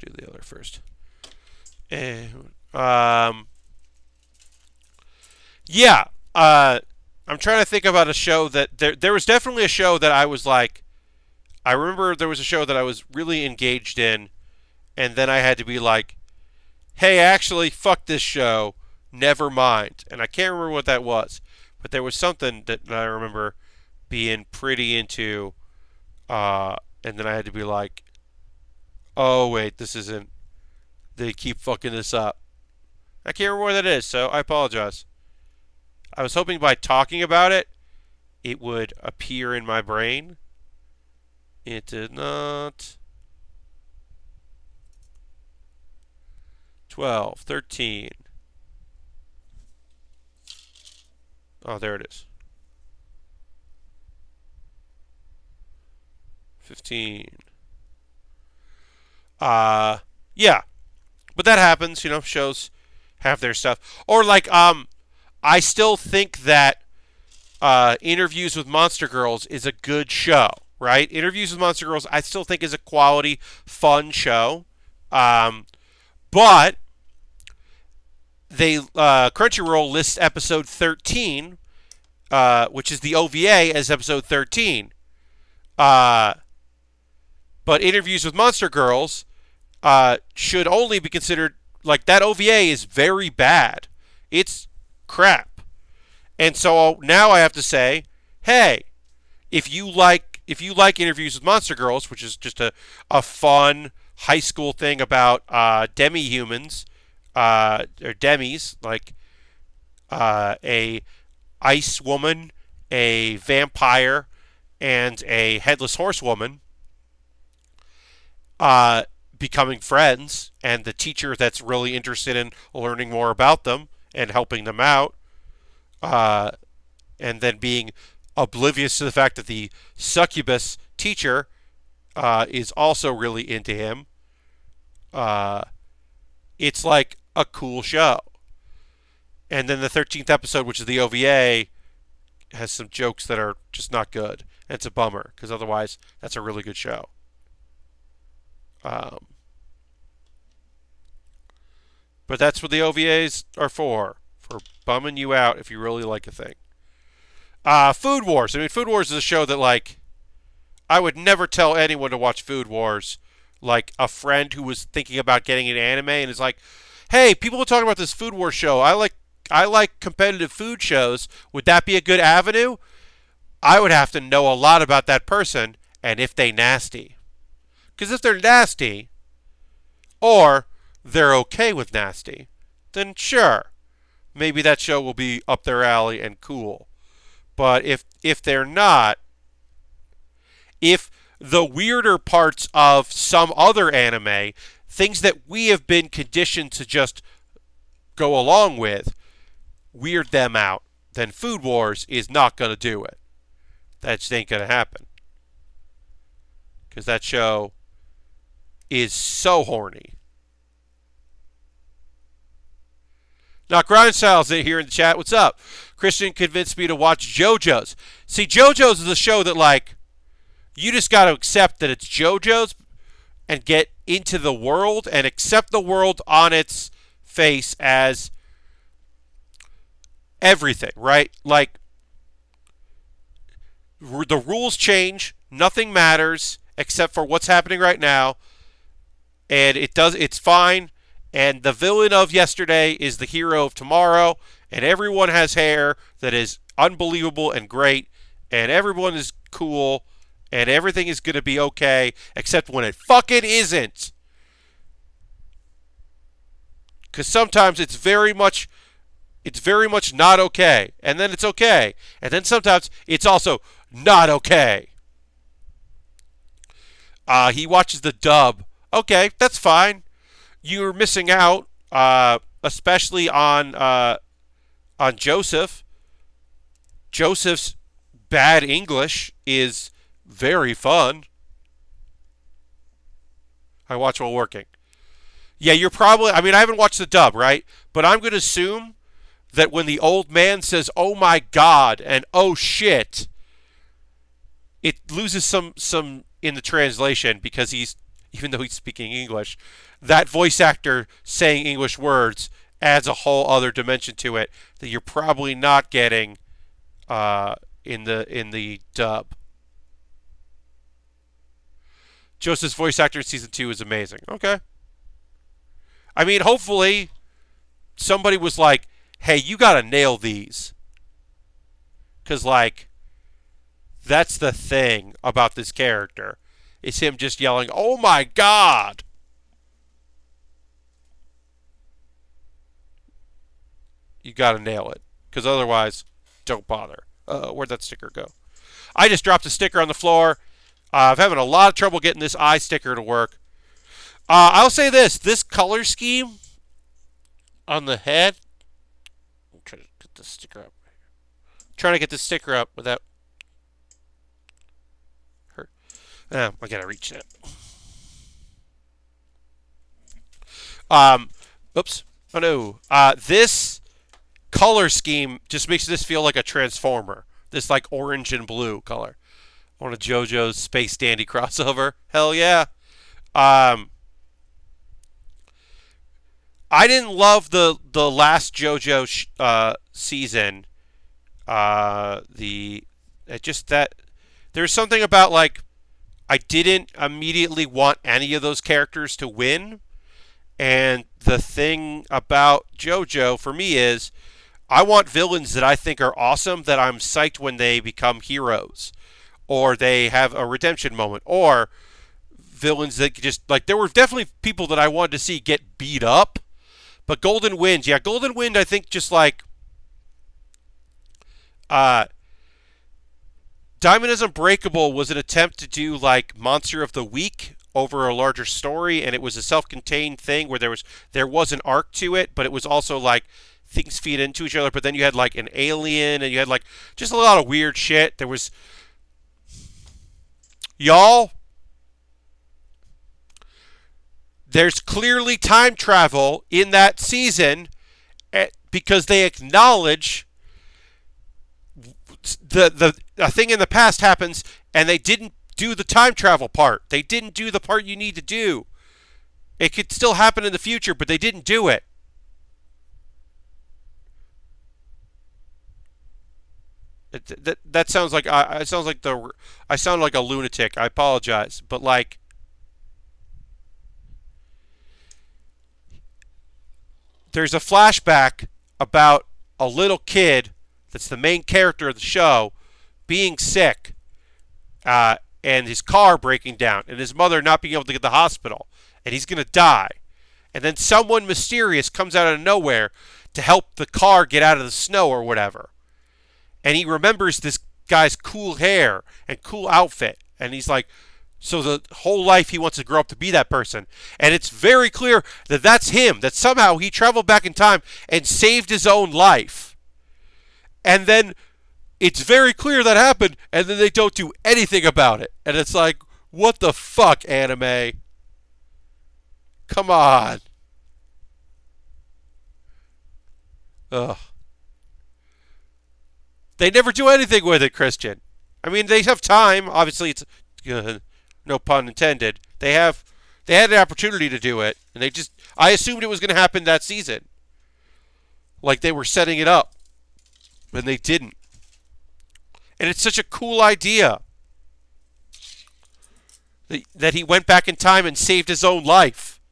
do the other first. And, yeah. I'm trying to think about a show that there was definitely a show that I was like, I remember there was a show that I was really engaged in, and then I had to be like, hey, actually, fuck this show, never mind. And I can't remember what that was, but there was something that I remember being pretty into, and then I had to be like, oh, wait, this isn't, they keep fucking this up. I can't remember what that is, so I apologize. I was hoping by talking about it, it would appear in my brain. It did not. 12, 13. Oh, there it is. 15. Yeah. But that happens, shows have their stuff. Or like, I still think that Interviews with Monster Girls is a good show, right? Interviews with Monster Girls, I still think is a quality, fun show. But they Crunchyroll lists episode 13, which is the OVA, as episode 13. But Interviews with Monster Girls should only be considered, like, that OVA is very bad. It's crap. And so now I have to say, hey, if you like Interviews with Monster Girls, which is just a fun high school thing about demi-humans, or demis, like a ice woman, a vampire, and a headless horsewoman becoming friends, and the teacher that's really interested in learning more about them and helping them out, and then being oblivious to the fact that the succubus teacher is also really into him. It's like a cool show. And then the 13th episode, which is the OVA, has some jokes that are just not good. And it's a bummer, because otherwise that's a really good show. But that's what the OVAs are for bumming you out if you really like a thing. Food Wars. I mean, Food Wars is a show that, like, I would never tell anyone to watch Food Wars. Like, a friend who was thinking about getting an anime and is like, hey, people are talking about this Food Wars show. I like competitive food shows. Would that be a good avenue? I would have to know a lot about that person and if they nasty. Because if they're nasty, or they're okay with nasty, then sure, maybe that show will be up their alley and cool. But if they're not, if the weirder parts of some other anime, things that we have been conditioned to just go along with, weird them out, then Food Wars is not going to do it. That just ain't going to happen. Because that show is so horny. Now, Grindstyle's here in the chat. What's up? Christian convinced me to watch JoJo's. See, JoJo's is a show that, like, you just got to accept that it's JoJo's and get into the world and accept the world on its face as everything, right? Like, the rules change. Nothing matters except for what's happening right now. And it's fine. And the villain of yesterday is the hero of tomorrow. And everyone has hair that is unbelievable and great. And everyone is cool. And everything is going to be okay. Except when it fucking isn't. Because sometimes it's very much not okay. And then it's okay. And then sometimes it's also not okay. He watches the dub. Okay, that's fine. You're missing out, especially on Joseph. Joseph's bad English is very fun. I watch while working. Yeah, you're probably... I mean, I haven't watched the dub, right? But I'm going to assume that when the old man says, "Oh my God," and "Oh shit," it loses some in the translation because even though he's speaking English, that voice actor saying English words adds a whole other dimension to it that you're probably not getting in the dub. Joseph's voice actor in season 2 is amazing. Okay. I mean, hopefully somebody was like, "Hey, you got to nail these." Because, like, that's the thing about this character. Is him just yelling, "Oh my God!" You got to nail it. Because otherwise, don't bother. Where'd that sticker go? I just dropped a sticker on the floor. I'm having a lot of trouble getting this eye sticker to work. I'll say this color scheme on the head. I'm trying to get this sticker up. Trying to get this sticker up without hurt. I gotta reach that. Oops. Oh no. This color scheme just makes this feel like a Transformer. This like orange and blue color. On a JoJo's Space Dandy crossover. Hell yeah. I didn't love the last JoJo season. There's something about like I didn't immediately want any of those characters to win. And the thing about JoJo for me is I want villains that I think are awesome that I'm psyched when they become heroes. Or they have a redemption moment. Or villains that just, like, there were definitely people that I wanted to see get beat up. But Golden Wind, yeah, Golden Wind, I think just like, Diamond is Unbreakable was an attempt to do, like, Monster of the Week over a larger story. And it was a self-contained thing where there was an arc to it. But it was also, like, things feed into each other. But then you had, like, an alien. And you had, like, just a lot of weird shit. There was... Y'all, there's clearly time travel in that season because they acknowledge a thing in the past happens and they didn't do the time travel part. They didn't do the part you need to do. It could still happen in the future, but they didn't do it. That sounds like I sound like a lunatic. I apologize, but like there's a flashback about a little kid that's the main character of the show being sick and his car breaking down and his mother not being able to get to the hospital and he's going to die. And then someone mysterious comes out of nowhere to help the car get out of the snow or whatever. And he remembers this guy's cool hair and cool outfit. And he's like, so the whole life he wants to grow up to be that person. And it's very clear that that's him. That somehow he traveled back in time and saved his own life. And then it's very clear that happened. And then they don't do anything about it. And it's like, what the fuck, anime? Come on. Ugh. They never do anything with it, Christian. I mean, they have time. Obviously, it's no pun intended. They had an opportunity to do it, and I assumed it was going to happen that season. Like they were setting it up, and they didn't. And it's such a cool idea that he went back in time and saved his own life.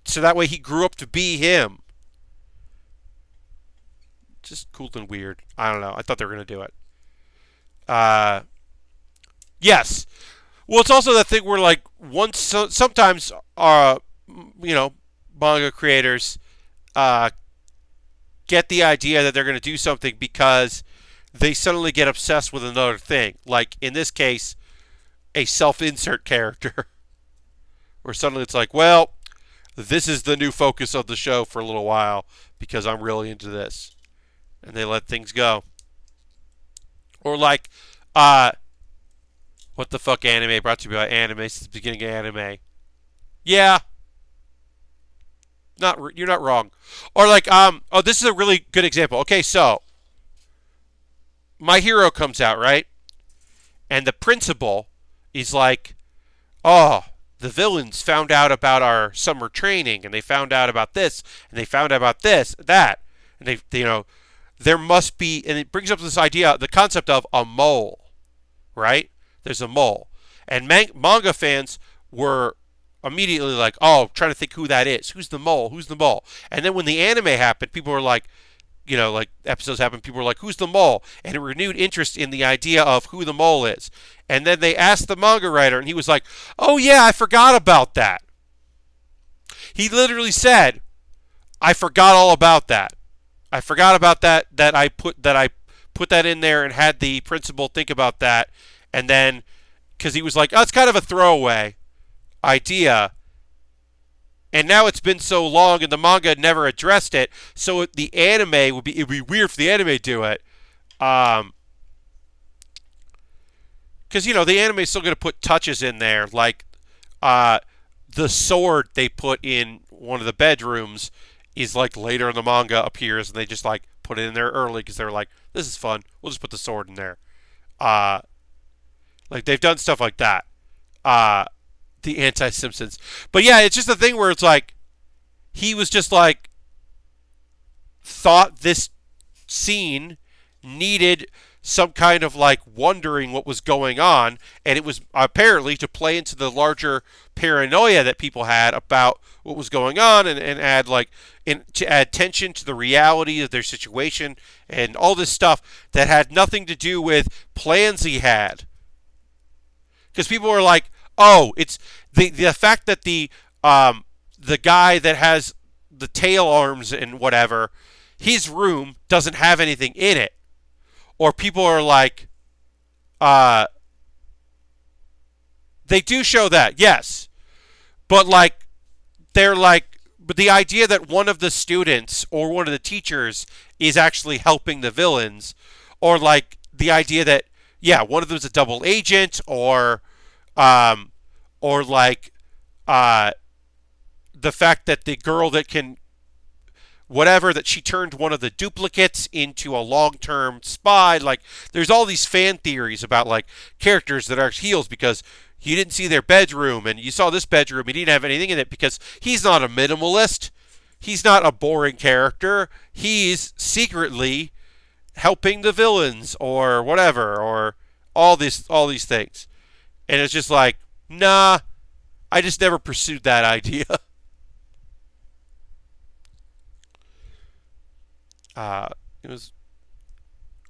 So that way he grew up to be him. Just cool and weird. I don't know. I thought they were going to do it. Yes. Well, it's also that thing where, like, sometimes, manga creators get the idea that they're going to do something because they suddenly get obsessed with another thing. Like, in this case, a self-insert character. Where suddenly it's like, well, this is the new focus of the show for a little while because I'm really into this. And they let things go. Or like, what the fuck anime brought to you by anime since the beginning of anime? Yeah. you're not wrong. Or like oh, this is a really good example. Okay, so My Hero comes out, right? And the principal is like, "Oh, the villains found out about our summer training, and they found out about this, and they found out about this, that, and there must be," and it brings up this idea, the concept of a mole, right? There's a mole, and manga fans were immediately like, "Oh, trying to think who that is. Who's the mole? Who's the mole?" And then when the anime happened, people were like, like episodes happened, people were like, "Who's the mole?" And it renewed interest in the idea of who the mole is. And then they asked the manga writer, and he was like, "Oh yeah, I forgot about that." He literally said, "I forgot all about that. I forgot about that. That I put that in there and had the principal think about that." And then, because he was like, "Oh, it's kind of a throwaway idea." And now it's been so long, and the manga had never addressed it. So the anime it'd be weird if the anime do it, because the anime is still going to put touches in there, like the sword they put in one of the bedrooms is like later in the manga appears, and they just like put it in there early because they were like, "This is fun. We'll just put the sword in there." Like they've done stuff like that. The anti-Simpsons. But yeah, it's just a thing where it's like he was just like thought this scene needed some kind of like wondering what was going on, and it was apparently to play into the larger paranoia that people had about what was going on, and add to add tension to the reality of their situation and all this stuff that had nothing to do with plans he had. Because people were like, "Oh, it's the fact that the guy that has the tail arms and whatever, his room doesn't have anything in it." Or people are like, they do show that, yes, but like but the idea that one of the students or one of the teachers is actually helping the villains, or like the idea that one of them is a double agent, or like the fact that the girl that can that she turned one of the duplicates into a long-term spy. Like there's all these fan theories about like characters that are heels because you didn't see their bedroom, and you saw this bedroom, he didn't have anything in it, because he's not a minimalist, he's not a boring character, he's secretly helping the villains or whatever, or all these things. And it's just like, nah, I just never pursued that idea. It was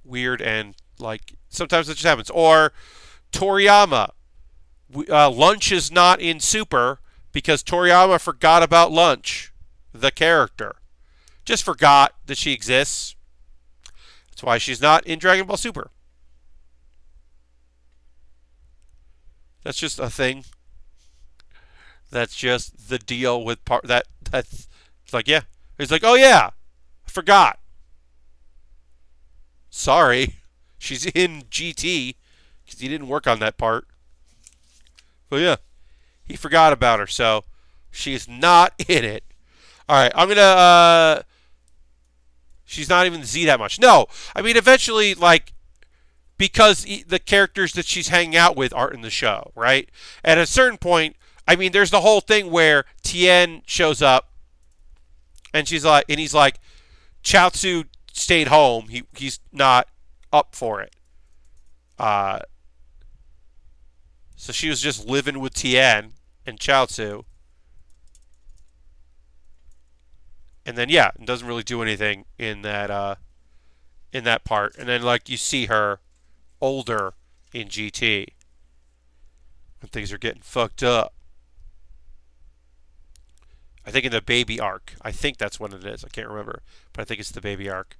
weird, and like sometimes it just happens. Or Toriyama, Lunch is not in Super because Toriyama forgot about Lunch, the character. Just forgot that she exists. That's why she's not in Dragon Ball Super. That's just a thing. That's just the deal with that's it's like, yeah. He's like, "Oh yeah, I forgot. Sorry." She's in GT because he didn't work on that part. But yeah, he forgot about her, so she's not in it. All right, I'm gonna. She's not even Z that much. No, I mean eventually, like, because the characters that she's hanging out with aren't in the show, right? At a certain point, I mean, there's the whole thing where Tien shows up, and he's like, Chaozu stayed home. He's not up for it. So she was just living with Tien and Chaozu. And then it doesn't really do anything in that part. And then like you see her older in GT when things are getting fucked up. I think in the baby arc. I think that's what it is. I can't remember, but I think it's the baby arc.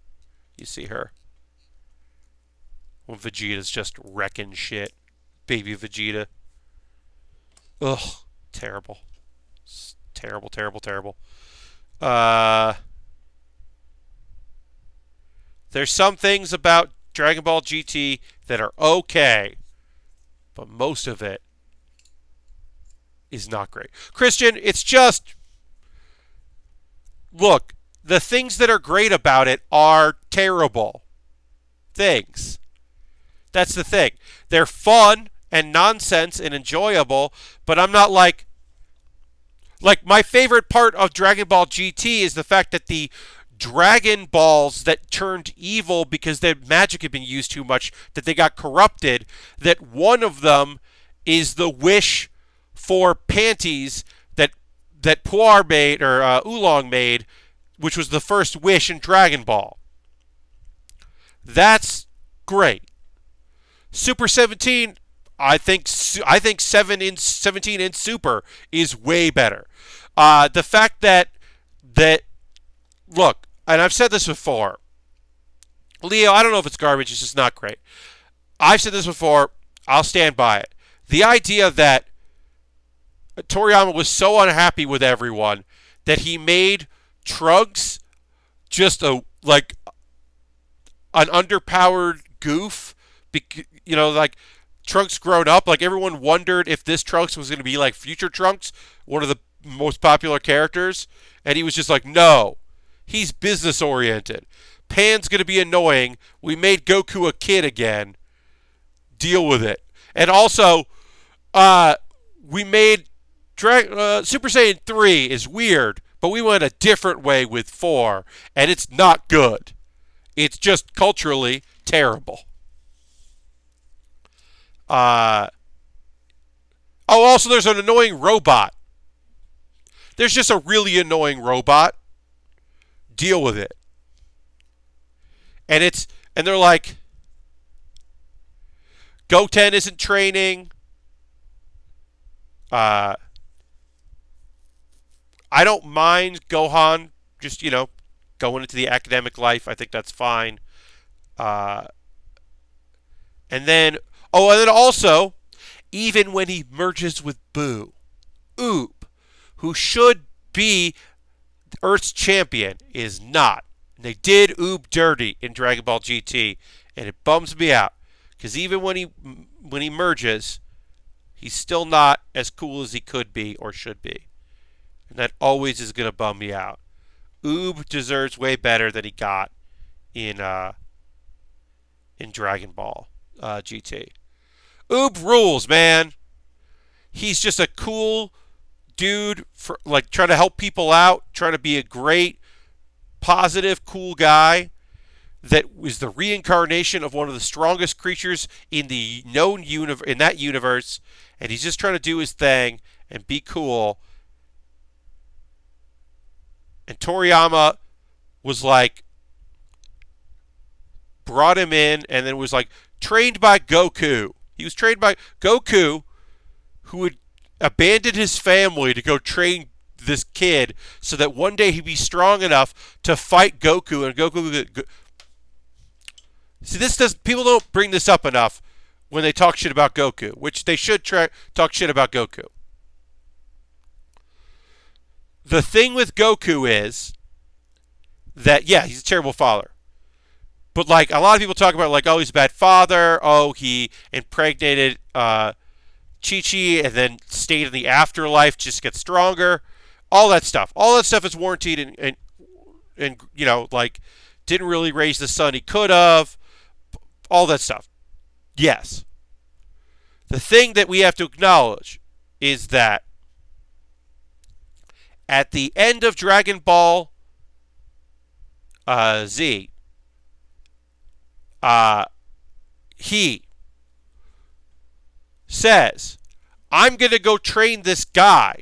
You see her when Vegeta's just wrecking shit. Baby Vegeta. Ugh, terrible. Terrible, terrible, terrible. There's some things about Dragon Ball GT that are okay, but most of it is not great. Christian, it's just look, the things that are great about it are terrible things. That's the thing. They're fun and nonsense and enjoyable, but I'm not like my favorite part of Dragon Ball GT is the fact that the Dragon Balls that turned evil because their magic had been used too much, that they got corrupted, that one of them is the wish for panties that Puar made, or Oolong made, which was the first wish in Dragon Ball. That's great. Super 17, I think 17 in Super is way better. The fact that look, and I've said this before, Leo, I don't know if it's garbage, it's just not great. I've said this before, I'll stand by it. The idea that Toriyama was so unhappy with everyone that he made Trunks just an underpowered goof, like Trunks grown up, like everyone wondered if this Trunks was going to be like future Trunks, one of the most popular characters, and he was just like, no, he's business oriented. Pan's going to be annoying. We made Goku a kid again. Deal with it. And also, we made Super Saiyan 3 is weird, but we went a different way with 4, and it's not good. It's just culturally terrible. Also, there's an annoying robot. There's just a really annoying robot. Deal with it. And they're like, Goten isn't training. I don't mind Gohan just, going into the academic life. I think that's fine. And then also, even when he merges with Boo, Oob, who should be Earth's champion, is not. They did Oob dirty in Dragon Ball GT, and it bums me out. Because even when he merges, he's still not as cool as he could be or should be. And that always is going to bum me out. Oob deserves way better than he got in Dragon Ball GT. Oob rules, man. He's just a cool dude for trying to help people out, trying to be a great, positive, cool guy that was the reincarnation of one of the strongest creatures in the known in that universe, and he's just trying to do his thing and be cool. And Toriyama was brought him in, and then was trained by Goku. He was trained by Goku, who would abandon his family to go train this kid so that one day he'd be strong enough to fight Goku, and Goku. See, people don't bring this up enough when they talk shit about Goku, which they should talk shit about Goku. The thing with Goku is that, yeah, he's a terrible father. But, a lot of people talk about, oh, he's a bad father. Oh, he impregnated Chi-Chi and then stayed in the afterlife, just get stronger. All that stuff. All that stuff is warranted and didn't really raise the son he could have. All that stuff. Yes. The thing that we have to acknowledge is that at the end of Dragon Ball Z, he says, I'm going to go train this guy.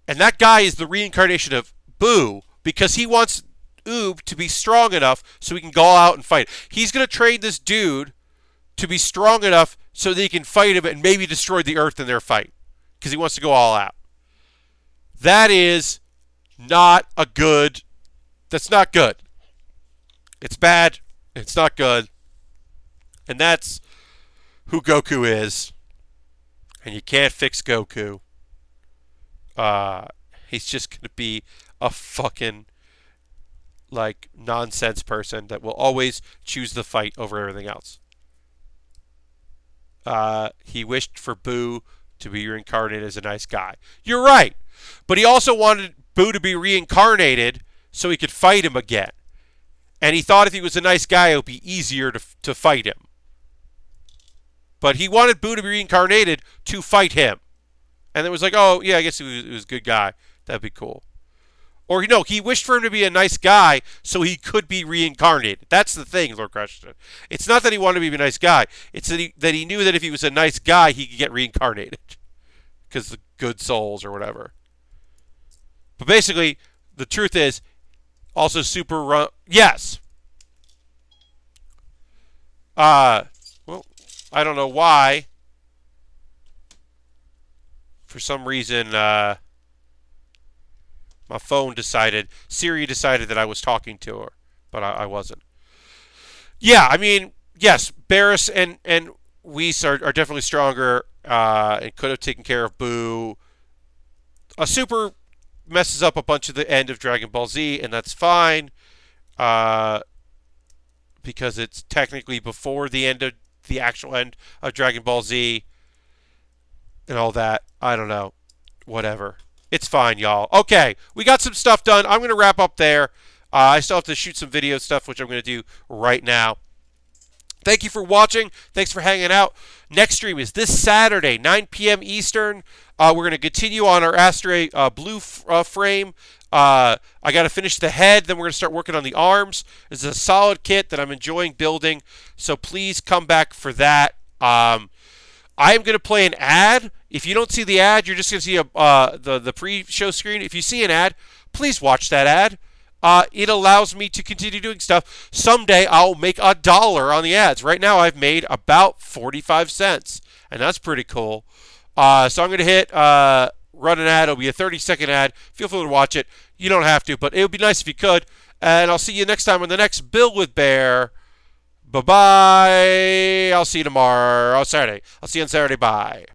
And that guy is the reincarnation of Boo, because he wants Oob to be strong enough so he can go out and fight. He's going to train this dude to be strong enough so that he can fight him and maybe destroy the Earth in their fight, because he wants to go all out. That is not a good... That's not good. It's bad. It's not good. And that's who Goku is. And you can't fix Goku. He's just going to be a fucking nonsense person that will always choose the fight over everything else. He wished for Boo to be reincarnated as a nice guy. You're right. But he also wanted Boo to be reincarnated so he could fight him again. And he thought if he was a nice guy, it would be easier to fight him. But he wanted Boo to be reincarnated to fight him. And it was like, oh, yeah, I guess he was a good guy. That'd be cool. Or, no, he wished for him to be a nice guy so he could be reincarnated. That's the thing, Lord Crushton. It's not that he wanted to be a nice guy. It's that he knew that if he was a nice guy, he could get reincarnated. Because the good souls or whatever. But basically, the truth is, also super... yes! Well, I don't know why. For some reason, my phone Siri decided that I was talking to her, but I wasn't. Yeah, I mean, yes, Barris and Whis are definitely stronger and could have taken care of Boo. A Super messes up a bunch of the end of Dragon Ball Z, and that's fine because it's technically before the end of the actual end of Dragon Ball Z and all that. I don't know. Whatever. It's fine, y'all. Okay, we got some stuff done. I'm going to wrap up there. I still have to shoot some video stuff, which I'm going to do right now. Thank you for watching. Thanks for hanging out. Next stream is this Saturday, 9 p.m. Eastern. We're going to continue on our Astray Blue frame. I got to finish the head. Then we're going to start working on the arms. This is a solid kit that I'm enjoying building. So please come back for that. I am going to play an ad. If you don't see the ad, you're just going to see the pre-show screen. If you see an ad, please watch that ad. It allows me to continue doing stuff. Someday I'll make $1 on the ads. Right now I've made about 45 cents, and that's pretty cool. So I'm going to hit run an ad. It'll be a 30-second ad. Feel free to watch it. You don't have to, but it would be nice if you could. And I'll see you next time on the next Build with Baer. Bye-bye. I'll see you tomorrow. Saturday. I'll see you on Saturday. Bye.